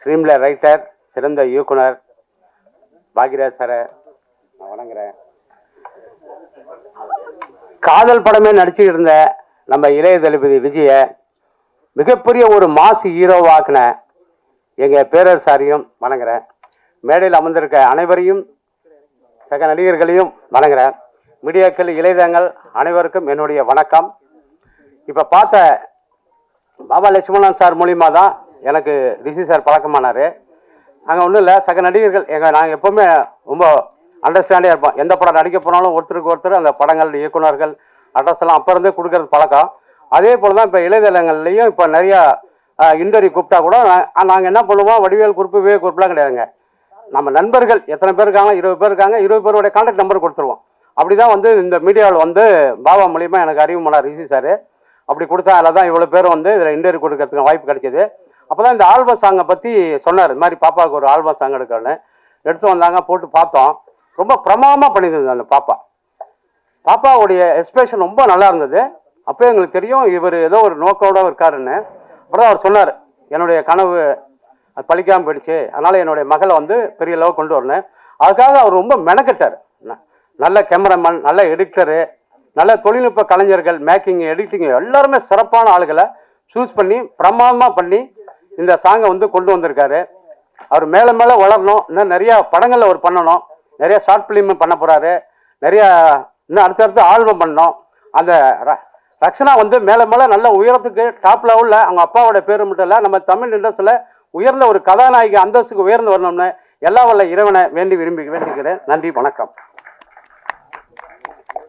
G: ஸ்கிரீன்பிளே ரைட்டர், சிறந்த இயக்குனர் பாக்யராஜ் சாரை நான் வணங்குறேன். காதல் படமே நடிச்சுட்டு இருந்த நம்ம இளைய தளபதி விஜய மிகப்பெரிய ஒரு மாசு ஹீரோவாக்குன எங்கள் பேரரசாரையும் வணங்குறேன். மேடையில் அமர்ந்திருக்க அனைவரையும், சக நடிகர்களையும் வணங்குறேன். மீடியாக்கள், இளையதங்கள் அனைவருக்கும் என்னுடைய வணக்கம். இப்போ பார்த்த பாபா லட்சுமணன் சார் மூலிமா தான் எனக்கு ரிஷி சார் பழக்கமானார். நாங்கள் ஒன்றும் இல்லை, சக நடிகர்கள் நாங்கள் எப்போவுமே ரொம்ப அண்டர்ஸ்டாண்டியாக இருப்போம். எந்த படம் நடிக்க போனாலும் ஒருத்தருக்கு ஒருத்தர் அந்த படங்கள், இயக்குநர்கள், அட்ரஸ் எல்லாம் அப்போ இருந்தே கொடுக்கறது பழக்கம். அதே போல் தான் இப்போ இளையதளங்கள்லையும் இப்போ நிறையா இன்டர்வியூ கூப்பிட்டா கூட நாங்கள் என்ன பண்ணுவோம், வடிவேல் குறிப்பு விவேக் குறிப்புலாம் கிடையாதுங்க. நம்ம நண்பர்கள் எத்தனை பேர் இருக்காங்க, 20 பேர் இருக்காங்க, 20 பேருடைய கான்டாக்ட் நம்பர் கொடுத்துருவோம். அப்படி தான் வந்து இந்த மீடியாவில் வந்து பாபா மூலிமா எனக்கு அறிவுமனார் ரிஷி சார் அப்படி கொடுத்தா, அதில் தான் இவ்வளோ பேர் வந்து இதில் இன்டர்வியூ கொடுக்கறதுக்கு வாய்ப்பு கிடைச்சிது. அப்போ தான் இந்த ஆல்பம் சாங்கை பற்றி சொன்னார். இது மாதிரி பாப்பாவுக்கு ஒரு ஆல்பம் சாங் எடுக்கணும்னு எடுத்து வந்தாங்க, போட்டு பார்த்தோம். ரொம்ப பிரமாதமாக பண்ணியிருந்தது அந்த பாப்பாவுடைய எக்ஸ்பிரஷன் ரொம்ப நல்லா இருந்தது. அப்போ எங்களுக்கு தெரியும் இவர் ஏதோ ஒரு நோக்கோட இருக்காருன்னு. அப்புறம் அவர் சொன்னார், என்னுடைய கனவு அது பழிக்காமல் போயிடுச்சு, அதனால் என்னுடைய மகளை வந்து பெரிய லெவல் கொண்டு வரணும். அதுக்காக அவர் ரொம்ப மெனக்கெட்டார். நல்ல கேமராமேன், நல்ல எடிட்டரு, நல்ல தொழில்நுட்ப கலைஞர்கள், மேக்கிங், எடிட்டிங் எல்லாருமே சிறப்பான ஆளுகளை சூஸ் பண்ணி பிரமாதமாக பண்ணி இந்த சாங்கை வந்து கொண்டு வந்திருக்காரு. அவர் மேலே மேலே வளரணும். இன்னும் நிறையா படங்களில் அவர் பண்ணணும். நிறைய ஷார்ட் ஃபிலிம் பண்ண போகிறாரு. நிறையா இன்னும் அடுத்தடுத்து ஆல்பம் பண்ணோம். அந்த ரக்ஷனா வந்து மேலே மேலே நல்ல உயரத்துக்கு டாப் லெவலில் அவங்க அப்பாவோட பேர் மட்டும் இல்லை, நம்ம தமிழ் இண்டஸ்ட்ரியில் உயர்ந்த ஒரு கதாநாயகி அந்தஸ்துக்கு உயர்ந்து வரணும்னு எல்லா வல்ல இறைவனை வேண்டிக்கிறேன். நன்றி, வணக்கம்.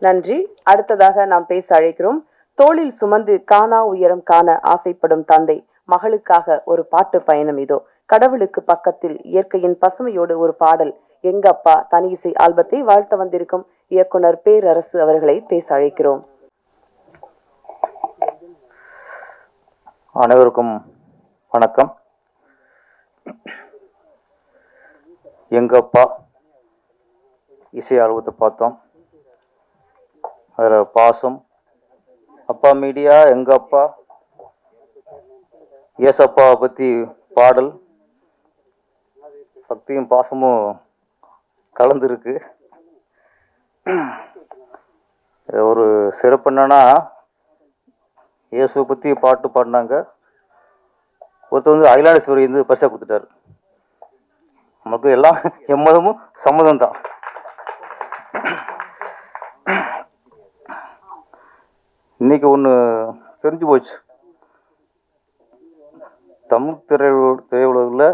A: நன்றி. அடுத்ததாக நாம் பேச அழைக்கிறோம். தோளில் சுமந்து காணா உயரம் காண ஆசைப்படும் தந்தை மகளுக்காக ஒரு பாட்டு பயணம். இதோ கடவுளுக்கு பக்கத்தில் இயற்கையின் பசுமையோடு ஒரு பாடல். எங்க அப்பா தனி இசை ஆல்பத்தை வாழ்த்த வந்திருக்கும் இயக்குனர் பேரரசு அவர்களை பேச அழைக்கிறோம்.
H: அனைவருக்கும் வணக்கம். எங்க அப்பா இசை ஆல்பத்தை பார்த்தோம். அதில் பாசம், அப்பா மீடியா, எங்க அப்பா, ஏசப்பாவை பற்றி பாடல், பக்தியும் பாசமும் கலந்துருக்கு. ஒரு சிறப்பு என்னன்னா, இயேசுவை பற்றி பாட்டு பாடினாங்க. ஒருத்தர் வந்து அகிலாண்டேஸ்வரி வந்து பரிசா கொடுத்துட்டாரு. நமக்கு எல்லாம் எம்மதமும் சம்மதம் தான். இன்னைக்கு ஒன்று தெரிஞ்சு போச்சு, தமிழ் திரையுலகில்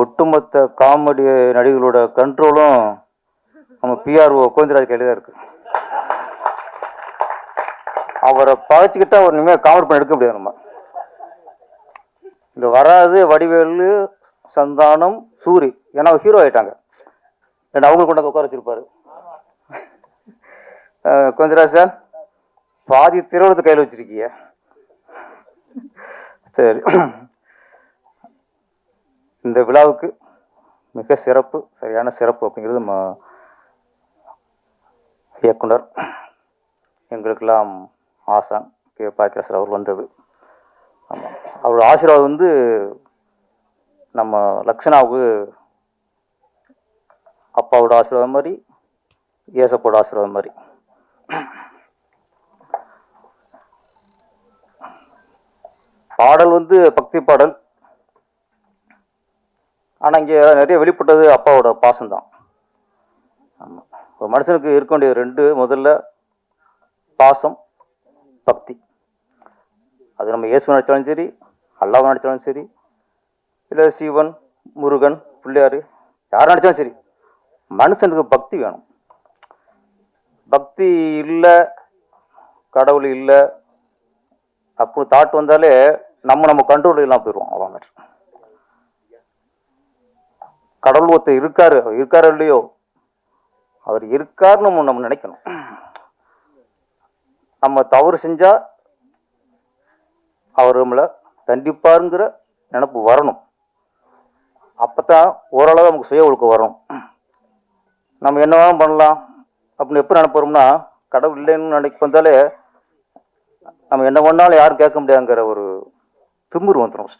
H: ஒட்டுமொத்த காமெடி நடிகர்களோட கண்ட்ரோலும் நம்ம பிஆர்ஓ கோவிந்தராஜ் கையில் தான் இருக்கு. அவரை பகைச்சிக்கிட்டா அவர் இனிமேல் காமெடி பண்ணி எடுக்க முடியாது. நம்ம இந்த வராது வடிவேலு, சந்தானம், சூரி, ஏன்னா ஹீரோ ஆயிட்டாங்க. ஏன்னா அவங்க கொண்டாந்து உட்கார வச்சிருப்பாரு. கோவிந்தராஜ் சார், பாதி திருவள்ளத்தை கையில் வச்சிருக்கீங்க. சரி, இந்த விழாவுக்கு மிக சிறப்பு, சரியான சிறப்பு அப்படிங்கிறது நம்ம இயக்குனர், எங்களுக்கெல்லாம் ஆசான் கே பாக்கியராசர் அவர் வந்தது. ஆமாம், அவரோட ஆசீர்வாதம் வந்து நம்ம லக்ஷனாவுக்கு அப்பாவோட ஆசீர்வாதம் மாதிரி, ஏசப்போட ஆசீர்வாதம் மாதிரி. பாடல் வந்து பக்தி பாடல். ஆனால் இங்கே நிறைய வெளிப்பட்டது அப்பாவோட பாசம்தான். ஆமாம், ஒரு மனுஷனுக்கு இருக்க வேண்டிய ரெண்டு, முதல்ல பாசம், பக்தி. அது நம்ம இயேசு நடித்தாலும் சரி, அல்லாஹ் நடித்தாலும் சரி, இல்லை சிவன், முருகன், பிள்ளையார், யார் நடித்தாலும் சரி, மனுஷனுக்கு பக்தி வேணும். பக்தி இல்லை, கடவுள் இல்லை அப்படி தாட் வந்தாலே நம்ம கண்ட்ரோல் இல்லாமல் போயிடுவோம். அவ்வளோ கடவுள் ஒருத்தர் இருக்காரு இல்லையோ, அவர் இருக்காருன்னு நம்ம நினைக்கணும். நம்ம தவறு செஞ்சா அவர் நம்மளை தண்டிப்பாருங்கிற நினப்பு வரணும். அப்பதான் ஓரளவு நமக்கு சுய ஒழுக்கம் வரும். நம்ம என்ன வேணும் பண்ணலாம் அப்படின்னு எப்போ நினைப்போம்னா, கடவுள் இல்லைன்னு நினைக்க வந்தாலே நம்ம என்ன பண்ணாலும் யாரும் கேட்க முடியாதுங்கிற ஒரு திமிரு வந்துடும்.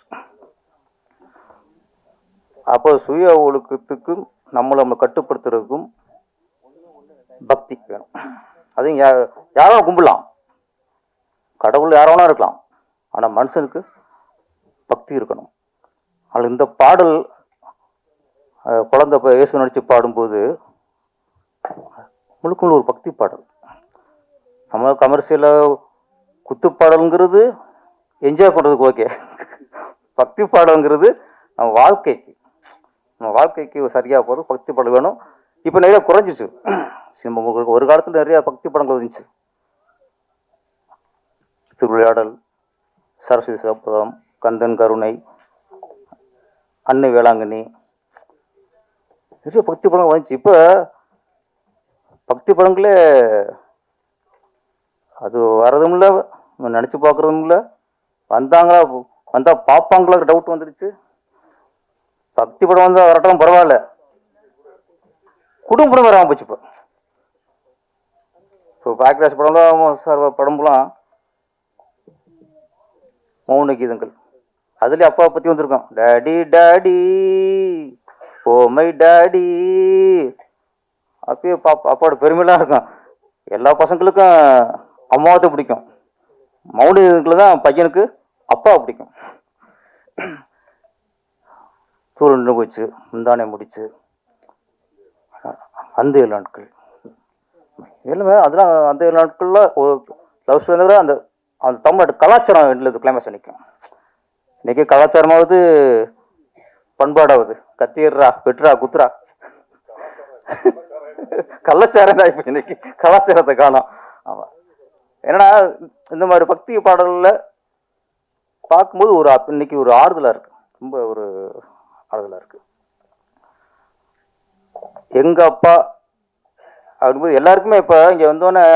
H: அப்போ சுய ஒழுக்கத்துக்கும் நம்ம கட்டுப்படுத்துறதுக்கும் பக்தி வேணும். அதுவும் யாரோ கும்பிடலாம், கடவுள் யாரோனா இருக்கலாம், ஆனால் மனுஷனுக்கு பக்தி இருக்கணும். அதில் இந்த பாடல் குழந்தை இயேசு நடித்து பாடும்போது முழுக்க ஒரு பக்தி பாடல். நம்ம கமர்ஷியலாக குத்துப்பாடல்ங்கிறது என்ஜாய் பண்ணுறதுக்கு ஓகே, பக்தி பாடல்ங்கிறது நம்ம வாழ்க்கைக்கு சரியாக போகிறது பக்தி பாடல் வேணும். இப்போ நிறையா குறைஞ்சிச்சு சினிமா. ஒரு காலத்தில் நிறையா பக்தி படங்கள் இருந்துச்சு. திருவிளையாடல், சரஸ்வதி சபதம், கந்தன் கருணை, அன்னை வேளாங்கண்ணி, நிறைய பக்தி படங்கள் வந்துச்சு. இப்போ பக்தி படங்களே அது வரதும் இல்லை, நினச்சி பார்க்குறதும் இல்லை. வந்தாங்களா, வந்தால் பார்ப்பாங்களா டவுட் வந்துடுச்சு. பக்தி படம் வந்தால் வரட்டும் பரவாயில்ல, குடும்ப படம் வராமல் போச்சு. இப்போ பாக்கியராஜ் படம்லாம் சார் படம்லாம் மௌன கீதங்கள், அதுலேயே அப்பாவை பற்றி வந்திருக்கோம். Daddy daddy oh my daddy, அப்பயே அப்பாவோட பெருமையெல்லாம் இருக்கும். எல்லா பசங்களுக்கும் அம்மாவை தான் பிடிக்கும். மௌன கீதங்கள் தான் பையனுக்கு அப்பாவை பிடிக்கும். சூரியன் நின்று போச்சு, முந்தானே முடிச்சு, அந்த 7 நாட்கள் எல்லாமே அதெல்லாம் அந்த 7 நாட்கள்ல ஒரு லவ் ஸ்டோரி இருந்தால் அந்த அந்த தமிழ் கலாச்சாரம் இல்லை கிளைமேக்ஸ் நிற்கும். இன்னைக்கு கலாச்சாரமாவது பண்பாடாவது கத்திடுறா வெட்டுறா குத்துறா கலாச்சாரம் தான் இப்போ இன்னைக்கு கலாச்சாரத்தை காணும். ஆமாம், என்னன்னா இந்த மாதிரி பக்தி பாடல்ல பார்க்கும்போது ஒரு இன்னைக்கு ஒரு ஆறுதலாக இருக்கு, ரொம்ப ஒரு ஆறுதலாக இருக்கு. எங்க அப்பா அப்படிங்கும்போது எல்லாருக்குமே இப்போ இங்கே வந்தோடனே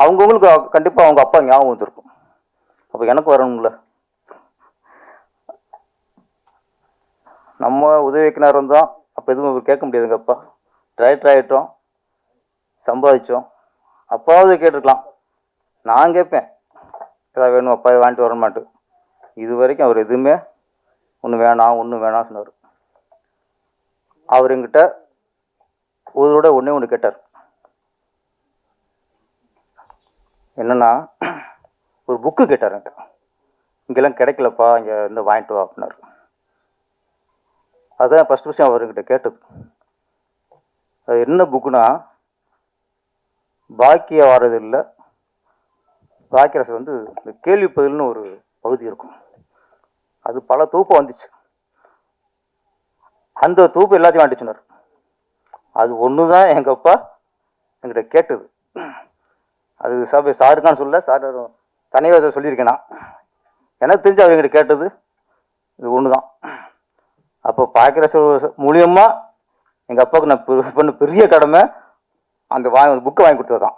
H: அவங்கவுங்களுக்கு கண்டிப்பாக அவங்க அப்பா ஞாபகம் வந்துருக்கும். அப்போ எனக்கு வரணும்ல, நம்ம உதவிக்கினார் இருந்தோம். அப்போ எதுவும் கேட்க முடியாதுங்க. அப்பா டைரக்டர் ஆகிட்டோம், சம்பாதிச்சோம், அப்பாவது கேட்டிருக்கலாம். நான் கேட்பேன் ஏதாவது வேணும் அப்பா, இதை வாங்கிட்டு வரமாட்டு. இது வரைக்கும் அவர் எதுவுமே ஒன்று வேணாம் சொன்னார். அவர் எங்கிட்ட ஒருவரோட ஒன்று கேட்டார். என்னன்னா ஒரு புக்கு கேட்டார் என்கிட்ட. இங்கெல்லாம் கிடைக்கலப்பா, இங்கே இந்த வாங்கிட்டு வா அப்படின்னாரு. அதுதான் ஃபஸ்ட் விஷயம் அவர்கிட்ட கேட்டது. அது என்ன புக்குனா, பாக்கிய வாரது இல்லை, பாக்கியரசு வந்து இந்த கேள்வி பதில்னு ஒரு பகுதி இருக்கும். அது பல தொகுப்பு வந்துச்சு. அந்த தொகுப்பு எல்லாத்தையும் வாங்கிட்டு சொன்னார். அது ஒன்று தான் எங்கள் அப்பா என்கிட்ட கேட்டது. அது சாருக்கான்னு சொல்ல, சார் தனியாக சொல்லியிருக்கேன். நான் எனக்கு தெரிஞ்சு அவர் என்கிட்ட கேட்டது இது ஒன்று தான். அப்போ பாக்கியராஜ் மூலியமாக எங்கள் அப்பாவுக்கு நான் பண்ண பெரிய கடமை அந்த புக்கை வாங்கி கொடுத்தது தான்.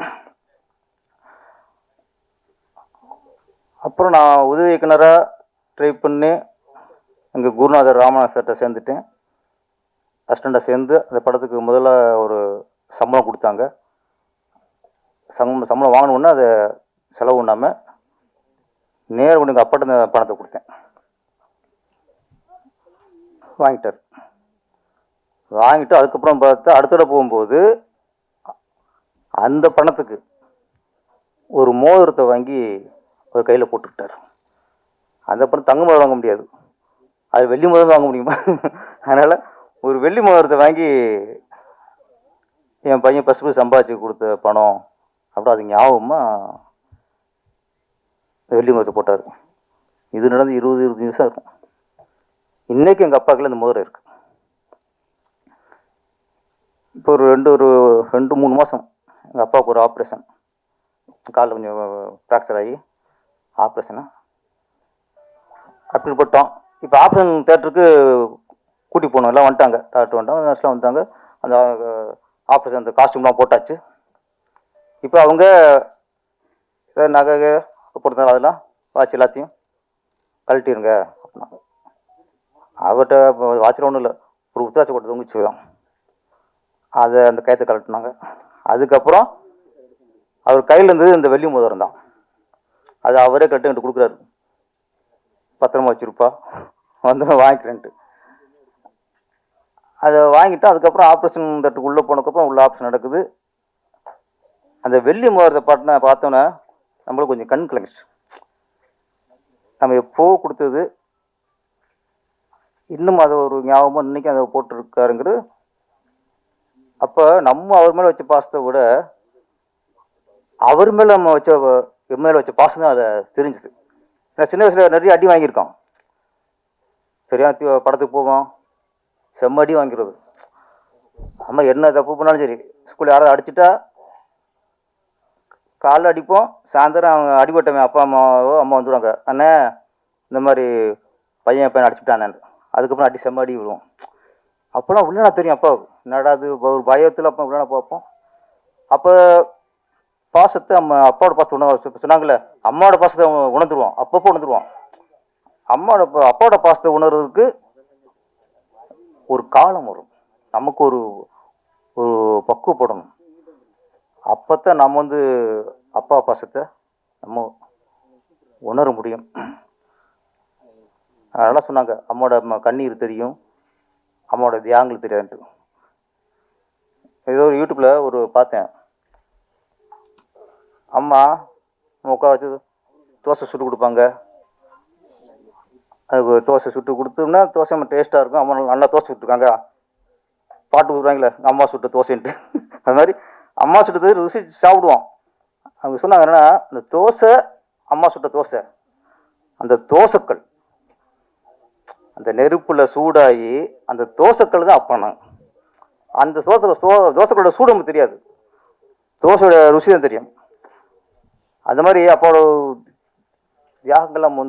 H: அப்புறம் நான் உதவி இயக்குனராக ட்ரை பண்ணி எங்கள் குருநாதர் ராமநாத சார்கிட்ட சேர்ந்துட்டேன். அசிஸ்டண்ட்டாக சேர்ந்து அந்த படத்துக்கு முதல்ல ஒரு சம்பளம் கொடுத்தாங்க. சம்பளம் வாங்கணுன்னா அதை செலவு பண்ணாமல் நேர் கொண்டு எங்கள் அப்பாட்ட அந்த பணத்தை கொடுத்தேன். வாங்கிட்டார். வாங்கிட்டு அதுக்கப்புறம் பார்த்தா அடுத்த தடவை போகும்போது அந்த பணத்துக்கு ஒரு மோதிரத்தை வாங்கி ஒரு கையில் போட்டுக்கிட்டார். அந்த பணம் தங்க மோதிரம் வாங்க முடியாது, அது வெள்ளி மோதிரம் வாங்க முடியுமா? அதனால் ஒரு வெள்ளி மோதிரத்தை வாங்கி என் பையன் ஃபஸ்ட்டு சம்பாதிச்சு கொடுத்த பணம் அப்புறம் அது ஞாபகமாக வெள்ளி மோதிரத்தை போட்டார். இது நடந்து 20 நிமிஷம் இருக்கும். இன்றைக்கி எங்கள் அப்பாவுக்குள்ள இந்த மோதிரம் இருக்குது. இப்போ ஒரு 2-3 மாதம் எங்கள் அப்பாவுக்கு ஒரு ஆப்ரேஷன், காலில் கொஞ்சம் ஃப்ராக்சர் ஆகி ஆப்ரேஷனு அப்படி போட்டோம். இப்போ ஆப்ரேஷன் தேட்டருக்கு கூட்டி போகணும், எல்லாம் வந்துட்டாங்க, டாக்டர் வந்துட்டாங்க, நர்ஸ்லாம் வந்துட்டாங்க. அந்த ஆப்ரேஷன் அந்த காஸ்டியூம்லாம் போட்டாச்சு. இப்போ அவங்க ஏதாவது நகை கொடுத்தாலும் அதெல்லாம் வாட்ச் எல்லாத்தையும் கழட்டிடுங்க அப்படின்னா. அவர்கிட்ட வாட்சில் ஒன்றும் இல்லை, ஒரு உத்தாச்சி போட்டு தொங்கிச்சு தான். அதை அந்த கயத்தை கழட்டினாங்க. அதுக்கப்புறம் அவர் கையில் இருந்தது இந்த வெள்ளி மோதிரம் தான். அது அவரே கட்டு என்கிட்ட கொடுக்குறாரு, பத்திரமா வச்சுருப்பா, வந்து வாங்கிக்கிறேன்ட்டு. அதை வாங்கிட்டு அதுக்கப்புறம் ஆப்ரேஷன் தட்டுக்கு உள்ளே போனதுக்கப்புறம் உள்ள ஆப்ரேஷன் நடக்குது. அந்த வெள்ளி மோதிரத்தை பார்த்தோன்னே நம்மளுக்கு கொஞ்சம் கண் கலங்கிச்சு. நம்ம எப்போ கொடுத்தது இன்னும் அதை ஒரு ஞாபகமாக இன்னைக்கு அதை போட்டிருக்காருங்கிறது. அப்போ நம்ம அவர் மேலே வச்ச பாசத்தை விட அவர் மேலே நம்ம என் மேலே வச்ச பாசம் தான் அதை தெரிஞ்சுது. நான் சின்ன வயசில் நிறைய அடி வாங்கியிருக்கோம். சரியா படத்துக்கு போவோம், செம்ம அடி வாங்கிறது. அம்மா என்ன தப்பு பண்ணாலும் சரி, ஸ்கூலில் யாராவது அடிச்சுட்டா காலைல அடிப்போம், சாயந்தரம் அவங்க அடிபட்டவன் அப்பா அம்மாவோ அம்மா வந்துடுவாங்க, அண்ணே இந்த மாதிரி பையன் அடிச்சுட்டானே. அதுக்கப்புறம் செம்ம அடி விடுவோம். அப்போலாம் உள்ளனா தெரியும் அப்பாவுக்கு, என்னடா அது ஒரு பயத்தில் அப்போ உள்ளனா பார்ப்போம். அப்போ பாசத்தை அப்பாவோட பாசத்தை சொன்னாங்கல்ல, அம்மாவோட பாசத்தை உணர்ந்துருவோம், அப்பப்போ உணர்ந்துருவோம். அப்பாவோட பாசத்தை உணர்றதுக்கு ஒரு காலம் வரும், நமக்கு ஒரு ஒரு பக்குவப்படணும். அப்போத்தான் நம்ம அப்பா பாசத்தை நம்ம உணர முடியும். அதனால சொன்னாங்க, அம்மாவோட கண்ணீர் தெரியும், அம்மாவோட தியாகங்கள் தெரியாதுன்ட்டு. ஏதோ ஒரு யூடியூப்ல பார்த்தேன், அம்மா உட்கார வச்சு தோசை சுட்டு கொடுப்பாங்க. அதுக்கு தோசை சுட்டு கொடுத்தோம்னா தோசை டேஸ்ட்டாக இருக்கும். அம்மா நல்லா தோசை சுட்டுருக்காங்க, பாட்டு கொடுக்குறாங்களே அம்மா சுட்ட தோசைன்ட்டு. அது மாதிரி அம்மா சுட்டது ருசிச்சு சாப்பிடுவோம். அவங்க சொன்னாங்க என்னன்னா, அந்த தோசை அம்மா சுட்ட தோசை, அந்த தோசைக்கள் அந்த நெருப்புல சூடாகி அந்த தோசைக்கள் தான் அப்பானாங்க. அந்த தோசைக்களோட சூடு நமக்கு தெரியாது, தோசையோட ருசி தான் தெரியும். அந்த மாதிரி அப்பாவோட தியாகங்கள் நம்ம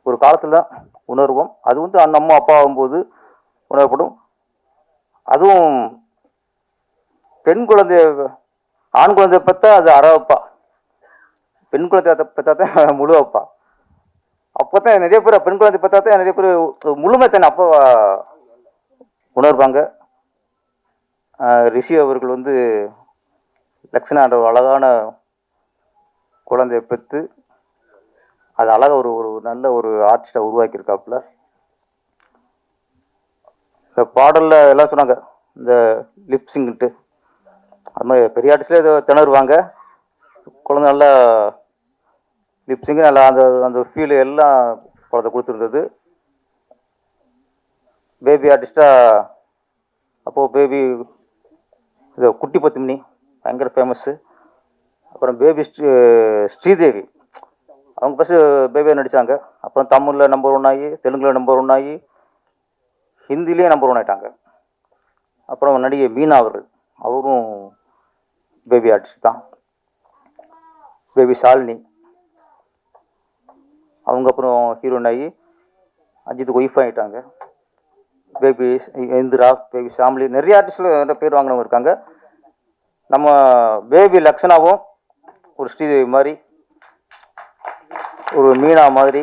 H: ஒரு காலத்தில் உணர்வோம். அது நம்ம அப்பா ஆகும்போது உணரப்படும். அதுவும் பெண் குழந்தை, ஆண் குழந்தை பார்த்தா அது அறவப்பா, பெண் குழந்தை பார்த்தா தான் முழு அப்பா. அப்போ தான் நிறைய பேர் பெண் குழந்தை பார்த்தா தான் நிறைய பேர் முழுமை தானே அப்பா உணர்வாங்க. ரிஷி அவர்கள் லக்ஷ்மணான்ற ஒரு அழகான குழந்தைய பெற்று அது அழகாக ஒரு நல்ல ஒரு ஆர்டிஸ்டாக உருவாக்கியிருக்காப்புல. இந்த பாடலில் எல்லாம் சொன்னாங்க, இந்த லிப்ஸிங்கிட்டு அது மாதிரி பெரிய ஆர்டிஸ்ட்லேயே ஏதோ திணறுவாங்க, குழந்தை நல்லா லிப்ஸிங்கு நல்லா அந்த ஃபீலு எல்லாம் குழந்தை கொடுத்துருந்தது. பேபி ஆர்டிஸ்டாக அப்போது பேபி இது குட்டி பத்துமினி பயங்கர ஃபேமஸ்ஸு. அப்புறம் பேபி ஸ்ரீதேவி, அவங்க ஃபஸ்ட்டு பேபியாக நடித்தாங்க. அப்புறம் தமிழில் நம்பர் 1 ஆகி, தெலுங்கில் நம்பர் 1 ஆகி, ஹிந்திலேயே நம்பர் 1 ஆகிட்டாங்க. அப்புறம் நடிகை மீனா அவர்கள், அவரும் பேபி ஆர்டிஸ்ட் தான். பேபி ஷாலினி, அவங்க அப்புறம் ஹீரோயின் ஆகி அஜித்துக்கு ஒய்ஃப் ஆகிட்டாங்க. பேபி இந்திரா, பேபி ஷாம்லி, நிறைய ஆர்டிஸ்டில் பேர் வாங்கினவங்க இருக்காங்க. நம்ம பேபி லக்ஷனாவும் ஒரு ஸ்ரீதேவி மாதிரி, ஒரு மீனா மாதிரி,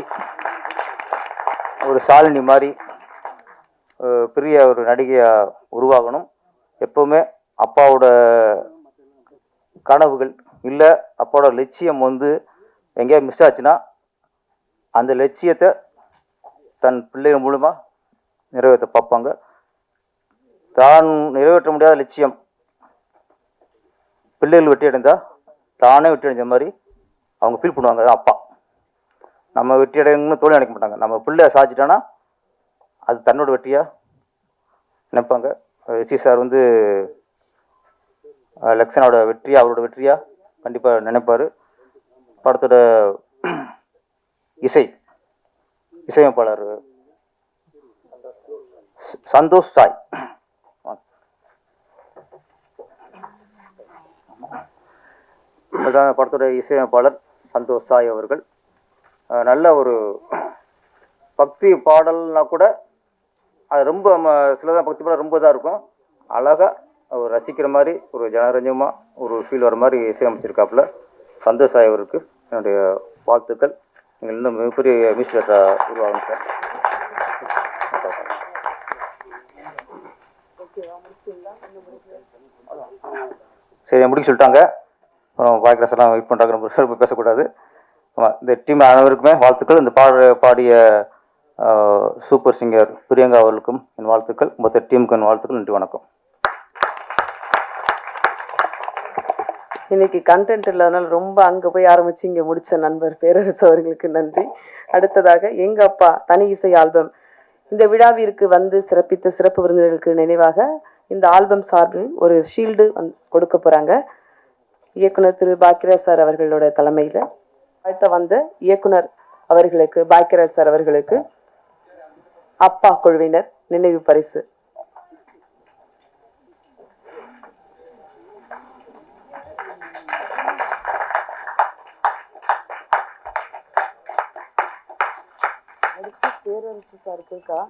H: ஒரு ஷாலினி மாதிரி பெரிய ஒரு நடிகையாக உருவாகணும். எப்போவுமே அப்பாவோட கனவுகள் இல்லை, அப்பாவோட லட்சியம் எங்கேயா மிஸ் ஆச்சுன்னா அந்த லட்சியத்தை தன் பிள்ளைகள் மூலமாக நிறைவேற்ற பார்ப்பாங்க. தான் நிறைவேற்ற முடியாத லட்சியம் பிள்ளைகள் வெற்றி அடைந்தால் தானே வெற்றி அடைஞ்ச மாதிரி அவங்க ஃபீல் பண்ணுவாங்க. அது அப்பா நம்ம வெற்றி அடையணும்னு தோல்வி நினைக்க மாட்டாங்க. நம்ம பிள்ளைய சாதிச்சிட்டோன்னா அது தன்னோட வெற்றியாக நினைப்பாங்க. ரிஷி சார் லக்ஷனோட வெற்றியாக அவரோட வெற்றியாக கண்டிப்பாக நினைப்பார். படத்தோட இசையமைப்பாளர் சந்தோஷ் சாய், படத்தோட இசையமைப்பாளர் சந்தோஷ் சாய் அவர்கள் நல்ல ஒரு பக்தி பாடல்னா கூட அது ரொம்ப சிலதான் பக்தி பாடல் ரொம்ப இதாக இருக்கும், அழகாக ஒரு ரசிக்கிற மாதிரி ஒரு ஜனரஞ்சமாக ஒரு ஃபீல் வர மாதிரி இசையமைச்சிருக்காப்புல. சந்தோஷ் சாய் அவருக்கு என்னுடைய வாழ்த்துக்கள். நீங்கள் இன்னும் மிகப்பெரிய மியூசிக் டைரக்டராக உருவாகும் சார். சரி, முடிக்க சொல்லிட்டாங்க. அப்புறம் பாக்கியராஜெல்லாம் வெயிட் பண்ணுறாங்க, நம்ம பேசக்கூடாது. ஆமாம், இந்த டீம் அனைவருக்குமே வாழ்த்துக்கள். இந்த பாடிய சூப்பர் சிங்கர் பிரியங்கா அவர்களுக்கும் என் வாழ்த்துக்கள். மொத்த டீமுக்கு என் வாழ்த்துக்கள். நன்றி, வணக்கம்.
A: இன்னைக்கு கண்டென்ட் இல்லாதனால ரொம்ப அங்கே போய் ஆரம்பிச்சு இங்கே முடிச்ச நண்பர் பேரரசு அவர்களுக்கு நன்றி. அடுத்ததாக எங்க அப்பா தனி இசை ஆல்பம் இந்த விழாவிற்கு சிறப்பித்த சிறப்பு விருந்தினர்களுக்கு நினைவாக இந்த ஆல்பம் சார்பில் ஒரு ஷீல்டு கொடுக்க போறாங்க. இயக்குனர் திரு பாக்கியராஜ் சார் அவர்களோட தலைமையில் அடுத்த இயக்குனர் அவர்களுக்கு பாக்கியராஜ் சார் அவர்களுக்கு அப்பா குழுவினர் நினைவு பரிசு. பேரரசு சாருக்கு இருக்கா?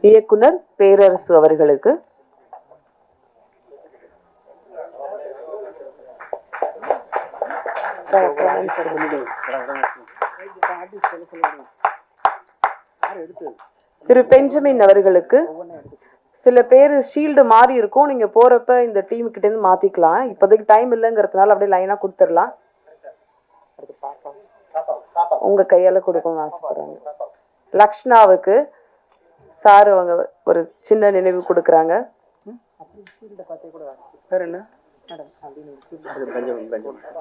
A: இயக்குனர் பேரரசு அவர்களுக்கு. திரு பெஞ்சமின் அவர்களுக்கு. சில பேர் ஷீல்டு மாறி இருக்கும், நீங்க போறப்ப இந்த டீம் கிட்ட இருந்து மாத்திக்கலாம். இப்போதைக்கு டைம் இல்லைங்கிறதுனால அப்படியே லைனா கொடுத்துடலாம். உங்க கையால கொடுக்கணும்னு ஆசைப்படுறாங்க. லக்ஷ்னாவுக்கு சார் அவங்க ஒரு சின்ன நினைவு கொடுக்குறாங்க.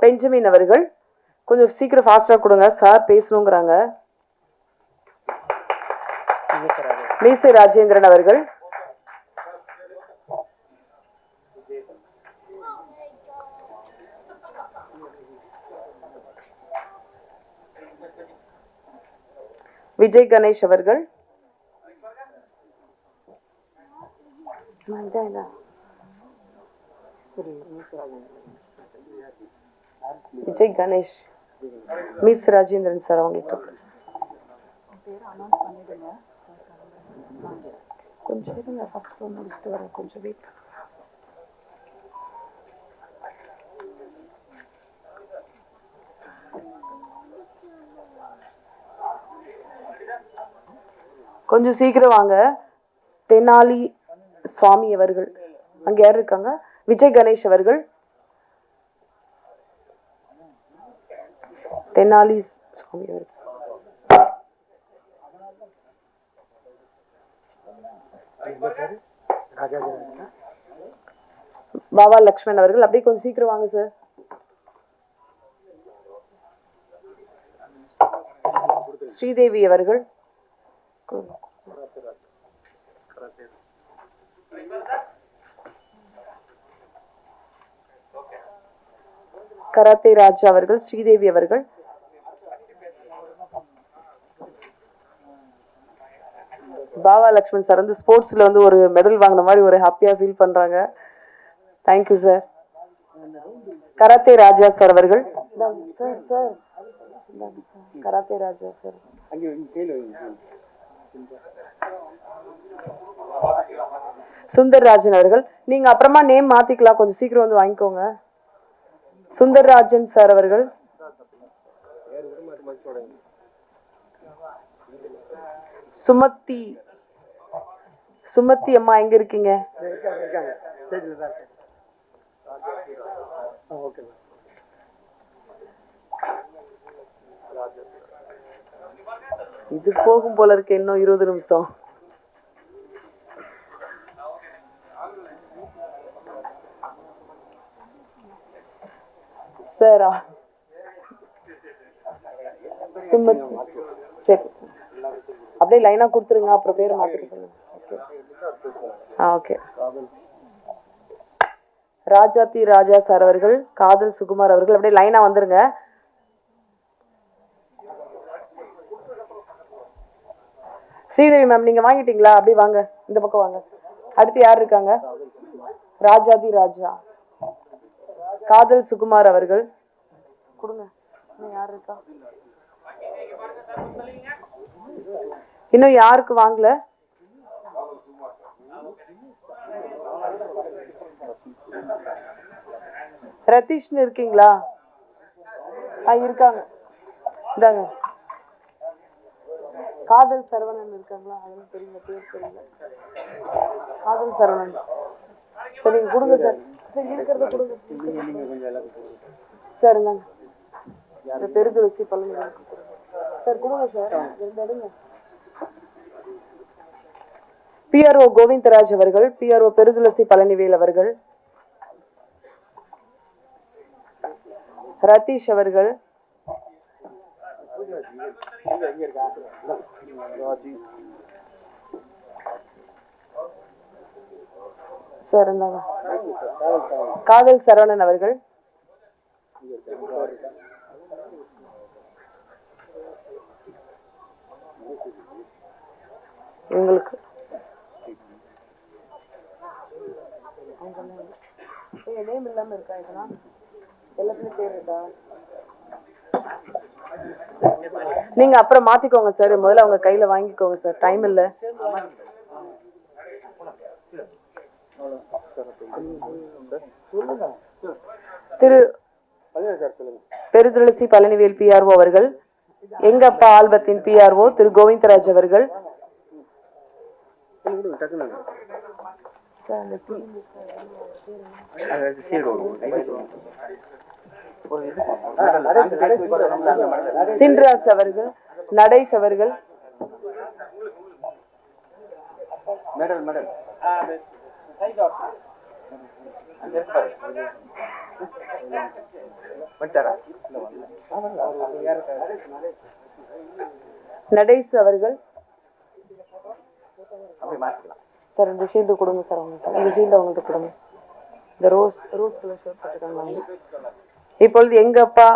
A: பெஞ்சமின் அவர்கள் கொஞ்சம் சீக்கிரம் ஃபாஸ்டா கொடுங்க, சார் பேசணுங்கிறாங்க. மீசை ராஜேந்திரன் அவர்கள். விஜய் கணேஷ் அவர்கள். விஜய் கணேஷ், மிஸ் ராஜேந்திரன் சார் அவங்களுக்கு கொஞ்சம் இருங்க, ஃபர்ஸ்ட் முடிச்சுட்டு வரேன், கொஞ்சம் வெயிட். கொஞ்சம் சீக்கிரம் வாங்க. தெனாலி சுவாமி அவர்கள் அங்க யார் இருக்காங்க? விஜய் கணேஷ் அவர்கள். தெனாலி சுவாமி அவர்கள். பாபா லக்ஷ்மண் அவர்கள். அப்படியே கொஞ்சம் சீக்கிரம் வாங்க சார். ஸ்ரீதேவி அவர்கள். கராத்தே ராஜா அவர்கள். ஸ்ரீதேவி அவர்கள். பாபா லக்ஷ்மண் சார் வந்து ஸ்போர்ட்ஸ்ல வந்து ஒரு மெடல் வாங்கின மாதிரி ஒரு ஹாப்பியா ஃபீல் பண்றாங்க. Thank you sir. கராத்தே ராஜா சார் அவர்கள். கராத்தே ராஜா சார். சுந்தர்ராஜன் அவர்கள். நீங்க அப்புறமா நேம் மாத்திக்கலாம், கொஞ்சம் சீக்கிரம் வந்து வாங்கிக்கோங்க. சுந்தர்ராஜன் சார் அவர்கள். சுமதி சுமதி அம்மா எங்க இருக்கீங்க? இது போகும் போல இருக்கு, இன்னும் 20 நிமிஷம். சாரா சுமதி சரி, அப்படியே லைனா கொடுத்துருங்க, அப்புறம் பேரை மாத்திட்டு. ஓகே. ராஜாத்தி ராஜா சார் அவர்கள். காதல் சுகுமார் அவர்கள். அப்படியே லைனா வந்துருங்க. ஸ்ரீதேவி மேம் நீங்க வாங்கிட்டீங்களா? அப்படியே வாங்க, இந்த பக்கம் வாங்க. அடுத்து யார் இருக்காங்க? ராஜாதி ராஜா. காதல் சுகுமார் அவர்கள். கொடுங்க. யார் இருக்கா? இன்னும் யாருக்கு வாங்கல? ரதீஷ்னு இருக்கீங்களா? இருக்காங்க, இந்தாங்க. காதல் சரவணன் இருக்காங்களா? அதெல்லாம் தெரியல, பேர் தெரியல. காதல் சரவணன். சரி கொடுங்க சார். இருக்கிறத கொடுங்க சார். இந்தாங்க, இந்த பெருது வச்சு பழனி சார் கொடுங்க சார். எடுங்க. PRO கோவிந்தராஜ் அவர்கள். PRO பெருதுளசி பழனிவேல் அவர்கள். ரதீஷ் அவர்கள். சார் இருந்தாங்க. காதல் சரவணன் அவர்கள். இவங்களுக்கு நேம் இல்லாம இருக்கா? இதெல்லாம் எல்லாத்துலயும் பேர் இருக்கா? நீங்க அப்புறம் மாத்திக்கோங்க சார். முதல்ல அவங்க கையில வாங்கிக்கோங்க சார். டைம் இல்ல. திரு பெருதுளசி பழனிவேல் பிஆர்ஓ அவர்கள், எங்க அப்பா ஆல்பத்தின் பிஆர்ஓ திரு கோவிந்தராஜ் அவர்கள், சின்ராஸ் அவர்கள், நடேஷ் அவர்கள், நடேஷ் அவர்கள் சார். இந்த ஷீல்டு கொடுங்க சார். அவங்க இந்த ஷீல்டு அவங்கள்ட்ட கொடுங்க. இந்த ரோஸ் கலர் ஷர்ட் போட்டுருக்காங்க. இப்பொழுது எங்க அப்பா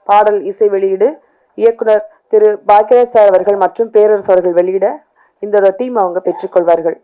A: பாடல் இசை வெளியீடு இயக்குனர் திரு பாக்கியராஜ் சார் அவர்கள் மற்றும் பேரரசு அவர்கள் வெளியிட இந்த டீம் அவங்க பெற்றுக்கொள்வார்கள்.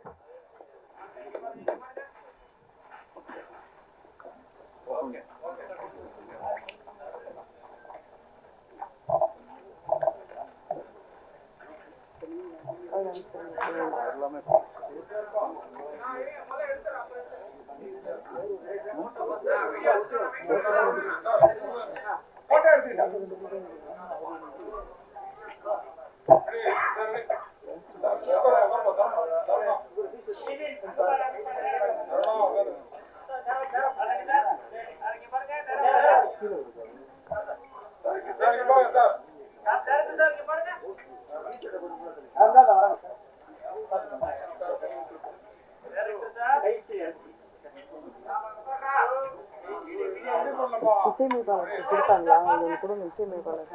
A: இசையமைப்பாளர் கொடுத்தாங்களா? கொடுங்க இசையமைப்பாளர்.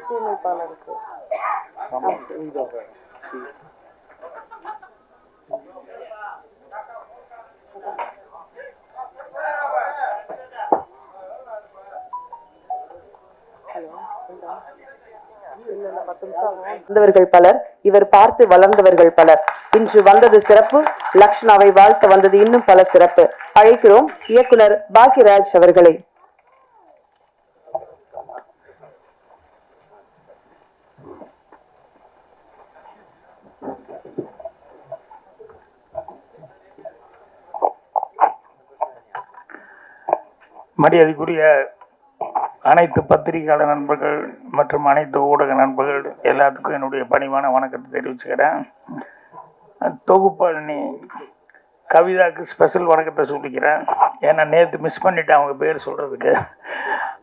A: இசையமைப்பாளருக்கு வந்தவர்கள் பலர், இவர் பார்த்து வளர்ந்தவர்கள் பலர். இன்று வந்தது சிறப்பு. லக்ஷ்னாவை வாழ்த்த வந்தது இன்னும் பல சிறப்பு. அழைக்கிறோம் இயக்குனர் பாக்கியராஜ் அவர்களை.
I: மரியாதைக்குரிய அனைத்து பத்திரிகையாளர் நண்பர்கள் மற்றும் அனைத்து ஊடக நண்பர்கள் எல்லாத்துக்கும் என்னுடைய பணிவான வணக்கத்தை தெரிவிச்சுக்கிறேன். தொகுப்பாளினி கவிதாவுக்கு ஸ்பெஷல் வணக்கத்தை சொல்லிக்கிறேன். ஏன்னா நேற்று மிஸ் பண்ணிட்டேன் அவங்க பேர் சொல்கிறதுக்கு.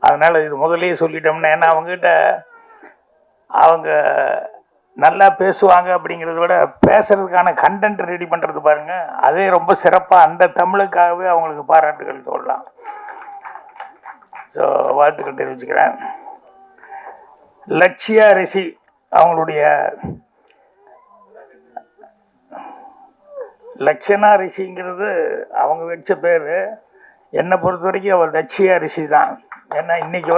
I: அதனால் இது முதலே சொல்லிட்டோம்னா, ஏன்னா அவங்ககிட்ட அவங்க நல்லா பேசுவாங்க அப்படிங்கிறத விட பேசுறதுக்கான கண்டென்ட் ரெடி பண்ணுறது பாருங்கள், அதே ரொம்ப சிறப்பாக அந்த தமிழுக்காகவே அவங்களுக்கு பாராட்டுகள் சொல்லலாம். ஸோ வாழ்த்துக்கள் தெரிவிச்சுக்கிறேன். லட்சியா ரிஷி அவங்களுடைய லட்சணா ரிஷிங்கிறது அவங்க வச்ச பேர். என்னை பொறுத்த வரைக்கும் அவர் லட்சியா ரிஷி தான். ஏன்னா இன்றைக்கி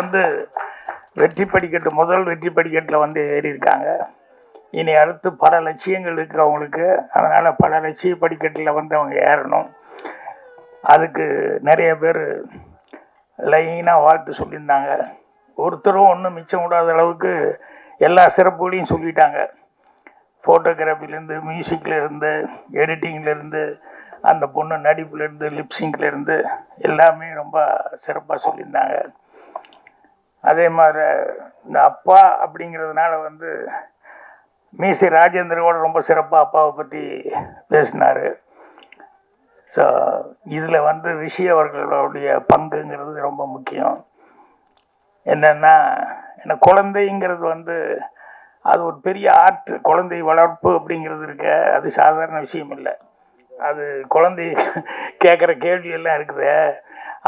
I: வெற்றி படிக்கட்டு முதல் வெற்றி படிக்கட்டில் ஏறி இருக்காங்க. இனி அடுத்து பல லட்சியங்கள் இருக்குது அவங்களுக்கு. அதனால் பல லட்சிய படிக்கட்டில் அவங்க ஏறணும். அதுக்கு நிறைய பேர் லைனாக வாழ்த்து சொல்லியிருந்தாங்க. ஒருத்தரும் ஒன்றும் மிச்சம் விடாத அளவுக்கு எல்லா சிறப்புகளையும் சொல்லிட்டாங்க. ஃபோட்டோகிராஃபிலேருந்து, மியூசிக்லேருந்து, எடிட்டிங்லேருந்து, அந்த பொண்ணு நடிப்புலேருந்து, லிப்ஸிங்லேருந்து எல்லாமே ரொம்ப சிறப்பாக சொல்லியிருந்தாங்க. அதே மாதிரி இந்த அப்பா அப்படிங்கிறதுனால மீசை ராஜேந்திரோட ரொம்ப சிறப்பாக அப்பாவை பற்றி பேசினார். ஸோ இதில் ரிஷி அவர்களுடைய பங்குங்கிறது ரொம்ப முக்கியம். என்னென்னா, என்ன குழந்தைங்கிறது அது ஒரு பெரிய ஆர்ட். குழந்தை வளர்ப்பு அப்படிங்கிறது இருக்க, அது சாதாரண விஷயம் இல்லை. அது குழந்தை கேட்குற கேள்வியெல்லாம் இருக்குது,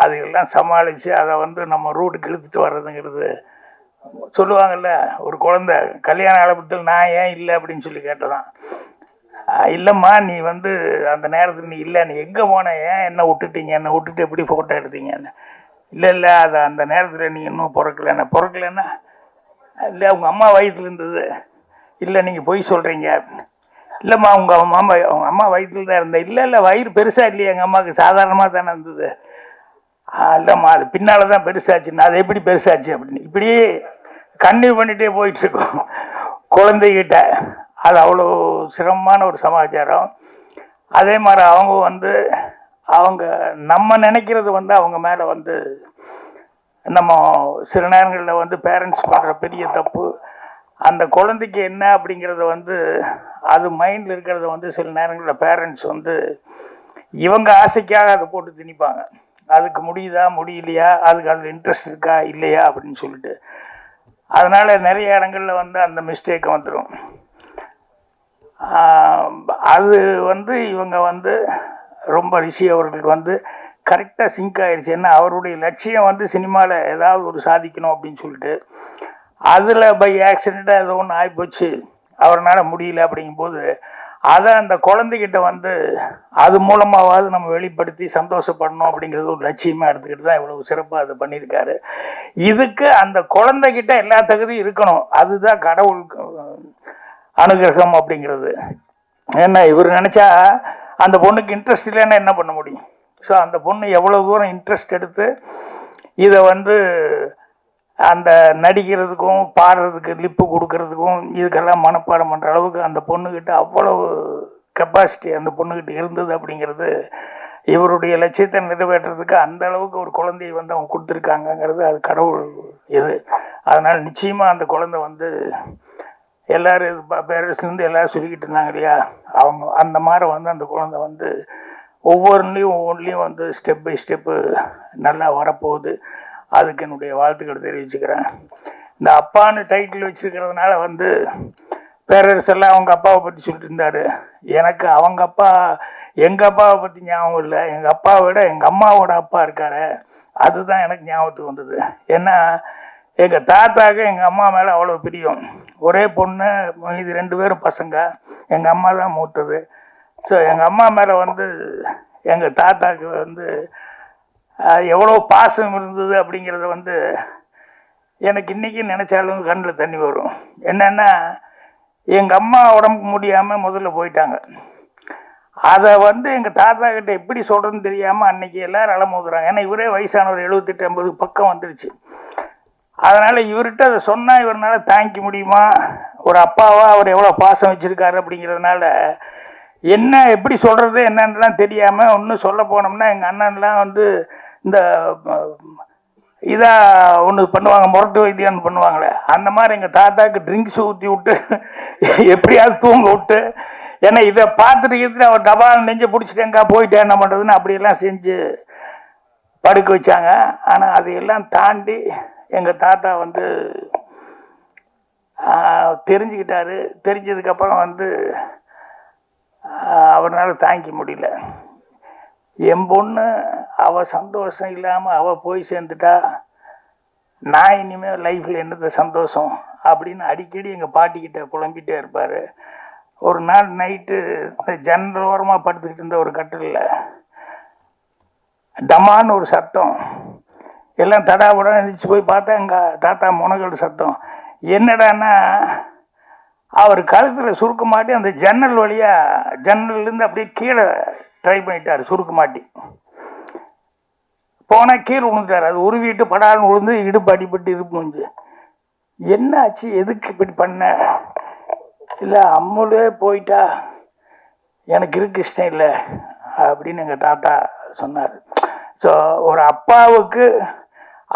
I: அதையெல்லாம் சமாளித்து அதை நம்ம ரூட்டுக்கு இழுத்துட்டு வர்றதுங்கிறது. சொல்லுவாங்கள்ல, ஒரு குழந்தை கல்யாண ஆலபத்தில் நான் ஏன் இல்லை அப்படின்னு சொல்லி கேட்டதான். இல்லைம்மா, நீ அந்த நேரத்தில் நீ இல்லை, நீ எங்கே போன, ஏன் என்னை விட்டுட்டீங்க, என்னை விட்டுட்டு எப்படி ஃபோட்டோ எடுத்தீங்கன்னு. இல்லை அது அந்த நேரத்தில் நீ இன்னும் பிறக்கலைன்னா இல்லை உங்கள் அம்மா வயிற்றுல இருந்தது, இல்லை நீங்கள் பொய் சொல்கிறீங்க. இல்லைம்மா உங்கள் அம்மா வயிற்றுல தான் இருந்தேன். இல்லை வயிறு பெருசாக இல்லையா எங்கள் அம்மாவுக்கு, சாதாரணமாக தானே இருந்தது. இல்லைம்மா அது பின்னால் தான் பெருசாச்சுன்னா அது எப்படி பெருசாச்சு அப்படின்னு இப்படி கன்டினியூ பண்ணிகிட்டே போயிட்டுருக்கோம் குழந்தைகிட்ட. அது அவ்வளோ சிரமமான ஒரு சமாச்சாரம். அதே மாதிரி அவங்க நம்ம நினைக்கிறது அவங்க மேலே நம்ம சில நேரங்களில் பேரண்ட்ஸ் பண்ணுற பெரிய தப்பு. அந்த குழந்தைக்கு என்ன அப்படிங்கிறத அது மைண்டில் இருக்கிறத சில நேரங்களில் பேரண்ட்ஸ் இவங்க ஆசைக்காக அதை போட்டு திணிப்பாங்க. அதுக்கு முடியுதா முடியலையா, அதுக்கு அதில் இன்ட்ரெஸ்ட் இருக்கா இல்லையா அப்படின்னு சொல்லிட்டு. அதனால் நிறைய இடங்களில் அந்த மிஸ்டேக் வந்துடும். அது இவங்க ரொம்ப ரிஷி அவர்களுக்கு கரெக்டாக சிங்க் ஆயிடுச்சு. ஏன்னா அவருடைய லட்சியம் சினிமாவில் ஏதாவது ஒரு சாதிக்கணும் அப்படின்னு சொல்லிட்டு, அதில் பை ஆக்சிடெண்ட்டாக ஏதோ ஒன்று ஆகிப்போச்சு, அவரால் முடியல அப்படிங்கும்போது அதை அந்த குழந்தைகிட்ட அது மூலமாவது நம்ம வெளிப்படுத்தி சந்தோஷப்படணும் அப்படிங்கிறது ஒரு லட்சியமாக எடுத்துக்கிட்டு தான் இவ்வளவு சிறப்பாக அதை பண்ணியிருக்காரு. இதுக்கு அந்த குழந்தைகிட்ட எல்லா தகுதியும் இருக்கணும். அதுதான் கடவுள் அனுகிரகம் அப்படிங்கிறது. ஏன்னா இவர் நினச்சா அந்த பொண்ணுக்கு இன்ட்ரெஸ்ட் இல்லைன்னா என்ன பண்ண முடியும்? ஸோ அந்த பொண்ணு எவ்வளோ தூரம் இன்ட்ரெஸ்ட் எடுத்து இதை அந்த நடிக்கிறதுக்கும் பாடுறதுக்கு லிப்பு கொடுக்கறதுக்கும் இதுக்கெல்லாம் மனப்பாடம் பண்ணுற அளவுக்கு அந்த பொண்ணுக்கிட்ட அவ்வளவு கெப்பாசிட்டி அந்த பொண்ணுக்கிட்ட இருந்தது அப்படிங்கிறது இவருடைய லட்சியத்தை நிறைவேற்றுறதுக்கு அந்த அளவுக்கு ஒரு குழந்தையை அவங்க கொடுத்துருக்காங்கங்கிறது அது கடவுள் இது. அதனால் நிச்சயமாக அந்த குழந்தை எல்லோரும் பேரண்ட்ஸ்லேருந்து எல்லோரும் சொல்லிக்கிட்டு இருந்தாங்க இல்லையா, அவங்க அந்த மாதிரி அந்த குழந்தை ஒவ்வொன்றுலேயும் ஸ்டெப் பை ஸ்டெப்பு நல்லா வரப்போகுது. அதுக்கு என்னுடைய வாழ்த்துக்கள் தெரிவிச்சுக்கிறேன். இந்த அப்பான்னு டைட்டில் வச்சுருக்கிறதுனால பேரரசு எல்லாம் அவங்க அப்பாவை பற்றி சொல்லிட்டு இருந்தார். எனக்கு எங்கள் அப்பாவை பற்றி ஞாபகம் இல்லை, எங்கள் அப்பாவை விட எங்கள் அம்மாவோட அப்பா இருக்காரு, அதுதான் எனக்கு ஞாபகத்துக்கு வந்தது. ஏன்னா எங்கள் தாத்தாவுக்கு எங்கள் அம்மா மேலே அவ்வளோ பிரியம். ஒரே பொண்ணு, இது 2 பேரும் பசங்க, எங்கள் அம்மா தான் மூத்தது. ஸோ எங்கள் அம்மா மேலே எங்கள் தாத்தாவுக்கு எவ்வளோ பாசம் இருந்தது அப்படிங்கிறத எனக்கு இன்றைக்கி நினச்சாலும் கண்ணில் தண்ணி வரும். என்னென்னா எங்கள் அம்மா உடம்புக்கு முடியாமல் முதல்ல போயிட்டாங்க. அதை எங்கள் தாத்தா கிட்ட எப்படி சொல்கிறதுன்னு தெரியாமல் அன்றைக்கி எல்லோரும் அலமோதுறாங்க. ஏன்னா இவரே வயசானவர் 78-80 பக்கம் வந்துருச்சு. அதனால் இவர்கிட்ட அதை சொன்னால் இவரால் தாங்கிக்க முடியுமா, ஒரு அப்பாவா அவர் எவ்வளோ பாசம் வச்சுருக்காரு அப்படிங்கிறதுனால என்ன எப்படி சொல்கிறது என்னன்னுலாம் தெரியாமல் ஒன்றும் சொல்ல போனோம்னா எங்கள் அண்ணன்லாம் இந்த இதாக ஒன்று பண்ணுவாங்க, முரட்டு வைத்தியம்னு பண்ணுவாங்களே, அந்த மாதிரி எங்கள் தாத்தாவுக்கு ட்ரிங்க்ஸ் ஊற்றி விட்டு எப்படியாவது தூங்க விட்டு, ஏன்னா இதை பார்த்துட்டு அவர் டபால் நெஞ்சை பிடிச்சிட்டேங்கா போயிட்டேன் என்ன பண்ணுறதுன்னு அப்படியெல்லாம் செஞ்சு படுக்க வச்சாங்க. ஆனால் அதையெல்லாம் தாண்டி எங்கள் தாத்தா தெரிஞ்சுக்கிட்டாரு. தெரிஞ்சதுக்கப்புறம் அவரால் தாங்கிக்க முடியல. என் பொண்ணு அவள் சந்தோஷம் இல்லாமல் அவள் போய் சேர்ந்துட்டா நான் இனிமேல் லைஃப்பில் என்னது சந்தோஷம் அப்படின்னு அடிக்கடி எங்கள் பாட்டிக்கிட்ட புலம்பிகிட்டே இருப்பார். ஒரு நாள் நைட்டு ஜன்னல் ஓரமாக படுத்துக்கிட்டு இருந்த ஒரு கட்டிலில் டமான்னு ஒரு சத்தம். எல்லாம் தடாபடம் எழுந்திரிச்சு போய் பார்த்தா எங்கள் தாத்தா முனகல் சத்தம். என்னடான்னா அவர் கழுத்தில் சுருக்க மாட்டி அந்த ஜன்னல் வழியாக ஜன்னல்லேருந்து அப்படியே கீழே ட்ரை பண்ணிட்டார். சுருக்க மாட்டி போனால் கீழே விழுந்துட்டார். அது உருவிட்டு படாலும் விழுந்து இடுப்பு அடிபட்டு இடுப்பு முடிஞ்சு. என்ன ஆச்சு, எதுக்கு இப்படி பண்ண? இல்லை அம்முலே போயிட்டா, எனக்கு இருக்கு இஷ்டம் இல்லை அப்படின்னு எங்கள் தாத்தா சொன்னார். ஸோ ஒரு அப்பாவுக்கு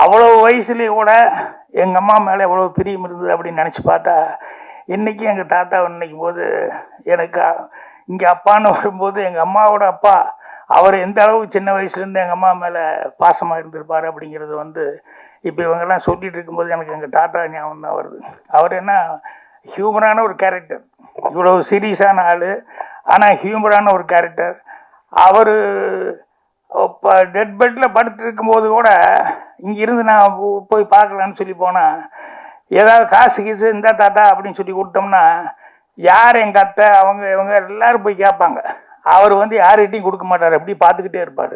I: அவ்வளோ வயசுலேயும் கூட எங்கள் அம்மா மேலே எவ்வளோ பிரியம் இருந்தது அப்படின்னு நினச்சி பார்த்தா இன்றைக்கி எங்கள் தாத்தா நினைக்கும் போது எனக்கு இங்கே அப்பான்னு வரும்போது எங்கள் அம்மாவோட அப்பா அவர் எந்த அளவுக்கு சின்ன வயசுலேருந்து எங்கள் அம்மா மேலே பாசமாக இருந்திருப்பார் அப்படிங்கிறது இப்போ இவங்கெல்லாம் சொல்லிட்டு இருக்கும்போது எனக்கு எங்கள் தாத்தா ஞாபகம் தான் வருது. அவர் என்ன ஹியூமரான ஒரு கேரக்டர், இவ்வளோ சீரியஸான ஆள், ஆனால் ஹியூமரான ஒரு கேரக்டர். அவர் இப்போ டெட் பெட்டில் படுத்து இருக்கும்போது கூட இங்கேருந்து நான் போய் பார்க்கலான்னு சொல்லி போனால் ஏதாவது காசு கீசு இந்த தாத்தா அப்படின்னு சொல்லி கொடுத்தோம்னா யார் எங்கள் அத்தை அவங்க இவங்க எல்லோரும் போய் கேட்பாங்க. அவர் யார்கிட்டையும் கொடுக்க மாட்டார், அப்படி பார்த்துக்கிட்டே இருப்பார்.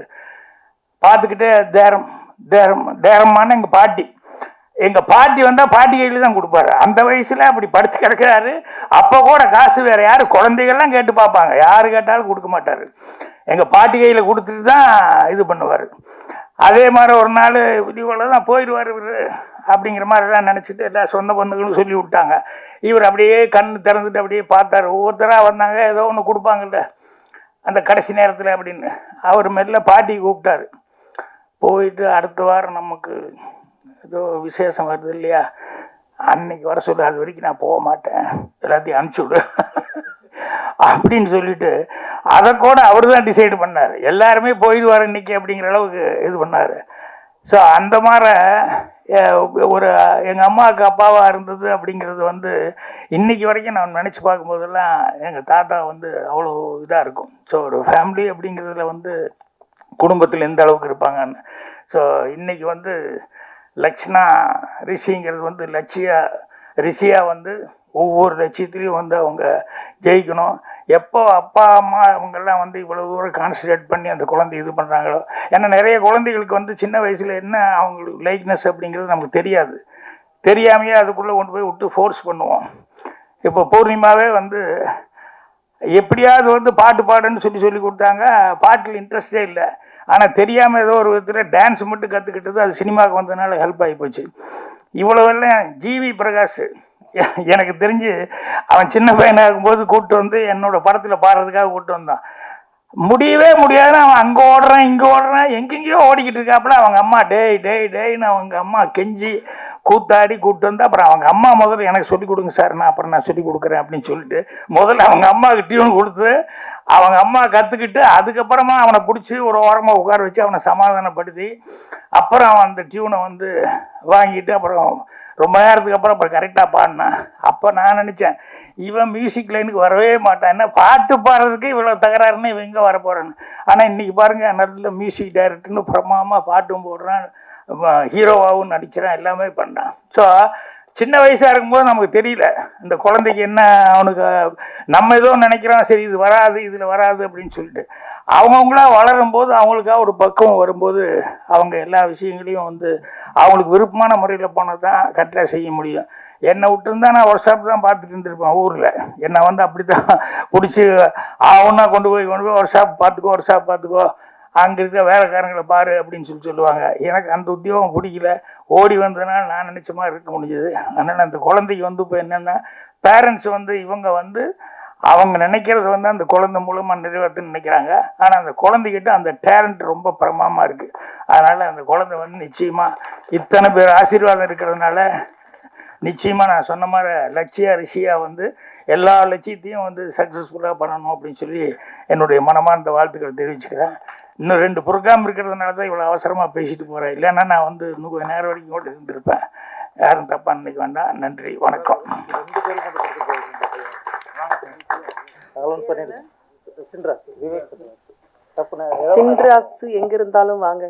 I: பார்த்துக்கிட்டே டேரம்மான எங்கள் பாட்டி வந்தால் பாட்டி கையில் தான் கொடுப்பாரு. அந்த வயசில் அப்படி படுத்து கிடக்கிறாரு. அப்போ கூட காசு வேறு யார் குழந்தைகள்லாம் கேட்டு பார்ப்பாங்க, யார் கேட்டாலும் கொடுக்க மாட்டார். எங்கள் பாட்டி கையில் கொடுத்துட்டு தான் இது பண்ணுவார். அதே மாதிரி ஒரு நாள் இவ்வளோ தான் போயிடுவார் இவர் அப்படிங்கிற மாதிரி தான் நினச்சிட்டு எல்லா சொந்த பந்துகளும் சொல்லி விட்டாங்க. இவர் அப்படியே கண் திறந்துட்டு அப்படியே பார்த்தாரு. ஒவ்வொருத்தராக வந்தாங்க, ஏதோ ஒன்று கொடுப்பாங்கல்ல அந்த கடைசி நேரத்தில் அப்படின்னு. அவர் மெல்ல பாட்டி கூப்பிட்டாரு. போயிட்டு அடுத்த வாரம் நமக்கு ஏதோ விசேஷம் வருது இல்லையா, அன்னைக்கு வர சொல்லு, அது வரைக்கும் நான் போக மாட்டேன், எல்லாத்தையும் அனுப்பிச்சி விடு அப்படின்னு சொல்லிட்டு அதை கூட அவர் தான் டிசைடு பண்ணார். எல்லாருமே போயிடுவார் இன்னைக்கு அப்படிங்கிற அளவுக்கு இது பண்ணார். ஸோ அந்த மாதிரி ஒரு எங்கள் அம்மாவுக்கு அப்பாவாக இருந்தது அப்படிங்கிறது வந்து இன்னைக்கு வரைக்கும் நான் நினச்சி பார்க்கும்போதெல்லாம் எங்கள் தாத்தா வந்து அவ்வளோ இதாக இருக்கும். ஸோ ஒரு ஃபேமிலி அப்படிங்கிறதுல வந்து குடும்பத்தில் எந்த அளவுக்கு இருப்பாங்கன்னு. ஸோ இன்னைக்கு வந்து லக்ஷ்ணா ரிஷிங்கிறது வந்து ரிஷியா வந்து ஒவ்வொரு லட்சியத்துலேயும் வந்து அவங்க ஜெயிக்கணும். எப்போ அப்பா அம்மா அவங்கெல்லாம் வந்து இவ்வளோ தூரம் கான்சன்ட்ரேட் பண்ணி அந்த குழந்தை இது பண்ணுறாங்களோ, ஏன்னா நிறைய குழந்தைகளுக்கு வந்து சின்ன வயசில் என்ன அவங்களுக்கு லைக்னஸ் அப்படிங்கிறது நமக்கு தெரியாது. தெரியாமையே அதுக்குள்ளே கொண்டு போய் விட்டு ஃபோர்ஸ் பண்ணுவோம். இப்போ பூர்ணிமாவே வந்து எப்படியாவது வந்து பாட்டு பாடுன்னு சொல்லி கொடுத்தாங்க. பாட்டில் இன்ட்ரெஸ்டே இல்லை. ஆனால் தெரியாமல் ஏதோ ஒரு விதத்தில் டான்ஸ் மட்டும் கற்றுக்கிட்டது அது சினிமாவுக்கு வந்ததுனால ஹெல்ப் ஆகி போச்சு. இவ்வளவெல்லாம் ஜிவி பிரகாஷ் எனக்கு தெரிஞ்சு அவன் சின்ன பையனாக இருக்கும்போது கூப்பிட்டு வந்து என்னோட படத்தில் பாடுறதுக்காக கூப்பிட்டு வந்தான். முடியவே முடியாது. அவன் அங்கே ஓடுறான் இங்கே ஓடுறான் எங்கெங்கேயோ ஓடிக்கிட்டு இருக்காப்புல. அவங்க அம்மா டேய்ன்னு அவங்க அம்மா கெஞ்சி கூத்தாடி கூப்பிட்டு வந்து அப்புறம் அவங்க அம்மா முதல்ல எனக்கு சொல்லிக் கொடுங்க சார், நான் சொல்லிக் கொடுக்குறேன் அப்படின்னு சொல்லிட்டு முதல்ல அவங்க அம்மாவுக்கு டியூன் கொடுத்து அவங்க அம்மா கற்றுக்கிட்டு அதுக்கப்புறமா அவனை பிடிச்சி ஒரு ஓரமாக உட்கார வச்சு அவனை சமாதானப்படுத்தி அப்புறம் அவன் அந்த டியூனை வந்து வாங்கிட்டு அப்புறம் ரொம்ப நேரத்துக்கு அப்புறம் கரெக்டாக பாடினான். அப்போ நான் நினச்சேன் இவன் மியூசிக் லைனுக்கு வரவே மாட்டான், என்ன பாட்டு பாடுறதுக்கு இவ்வளோ தகராறுன்னு இவன் எங்கே வரப்போகிறான்னு. ஆனால் இன்றைக்கி பாருங்கள், நல்ல மியூசிக் டைரக்டர்னு பிரமாமாக பாட்டும் போடுறான், ஹீரோவாகவும் நடிக்கிறான், எல்லாமே பண்ணான். ஸோ சின்ன வயசாக இருக்கும்போது நமக்கு தெரியல இந்த குழந்தைக்கு என்ன, அவனுக்கு நம்ம ஏதோ நினைக்கிறோம் சரி இது வராது இதில் வராது அப்படின்னு சொல்லிட்டு அவங்கவுங்களா வளரும்போது அவங்களுக்காக ஒரு பக்குவம் வரும்போது அவங்க எல்லா விஷயங்களையும் வந்து அவங்களுக்கு விருப்பமான முறையில் போனது தான் கரெக்டாக செய்ய முடியும். என்னை விட்டுருந்தா நான் ஒர்க் ஷாப் தான் பார்த்துட்டு இருந்திருப்பேன் ஊரில். என்னை வந்து அப்படி தான் பிடிச்சி ஒன்றா கொண்டு போய் ஒர்க் ஷாப் பார்த்துக்கோ அங்கே இருக்க வேலைக்காரங்களை பாரு அப்படின்னு சொல்லுவாங்க. எனக்கு அந்த உத்தியோகம் பிடிக்கல. ஓடி வந்ததுனால நான் நினச்ச மாதிரி இருக்க முடிஞ்சது. அதனால் அந்த குழந்தைக்கு வந்து இப்போ என்னென்னா பேரண்ட்ஸ் வந்து இவங்க வந்து அவங்க நினைக்கிறது வந்து அந்த குழந்தை மூலமாக நிறைவேற்றுன்னு நினைக்கிறாங்க. ஆனால் அந்த குழந்தைகிட்ட அந்த டேலண்ட் ரொம்ப பிரமாமாக இருக்குது. அதனால் அந்த குழந்தை வந்து நிச்சயமாக இத்தனை பேர் ஆசீர்வாதம் இருக்கிறதுனால நிச்சயமாக நான் சொன்ன மாதிரி ரிஷியா வந்து எல்லா லட்சியத்தையும் வந்து சக்ஸஸ்ஃபுல்லாக பண்ணணும் அப்படின்னு சொல்லி என்னுடைய மனமார்ந்த வாழ்த்துக்களை தெரிவிச்சுக்கிறேன். இன்னும் 2 ப்ரோக்ராம் இருக்கிறதுனால தான் இவ்வளோ அவசரமாக பேசிட்டு போகிறேன். இல்லைன்னா நான் வந்து இன்னும் கொஞ்சம் நேரம் வரைக்கும் கூட இருந்திருப்பேன். யாரும் தப்பாக நினைக்க வேண்டாம். நன்றி, வணக்கம்.
A: சின்ராசு எங்க இருந்தாலும் வாங்க.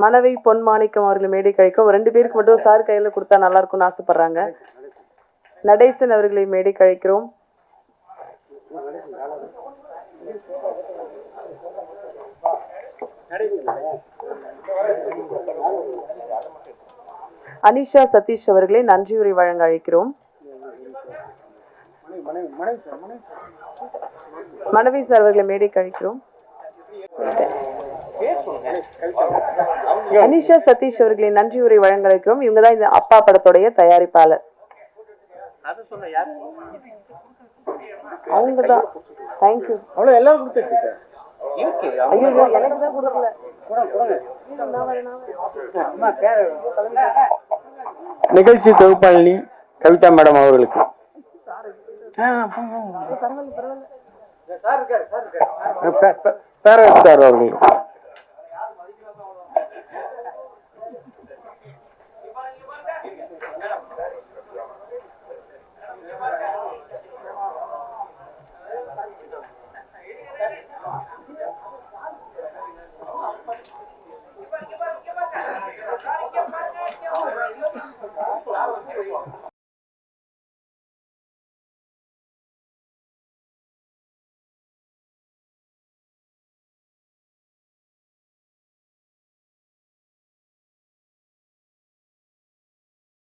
A: மனைவி பொன்மாணிக்கம் அவர்கள் மேடை கழிக்கும். 2 பேருக்கு மட்டும் சார் கையில கொடுத்தா நல்லா இருக்கும்னு ஆசைப்படுறாங்க. நடேசன் அவர்களை மேடை கழிக்கிறோம். அனிஷா சதீஷ் அவர்களை நன்றியுரை வழங்க அழைக்கிறோம். மனைவி சார் அவர்களை மேடை கழிக்கிறோம். அனிஷா சதீஷ் அவர்களை நன்றியுரை வழங்க அழைக்கிறோம். இவங்க தான் இந்த அப்பா படத்துடைய தயாரிப்பாளர். அவங்கதான். தேங்க்யூ. அவ்வளவு எல்லாரும் கொடுத்துருச்சு.
B: நிகழ்ச்சி தொகுப்பாளினி கவிதா மேடம் அவர்களுக்கு. பேரரசு சார் அவர்களுக்கு.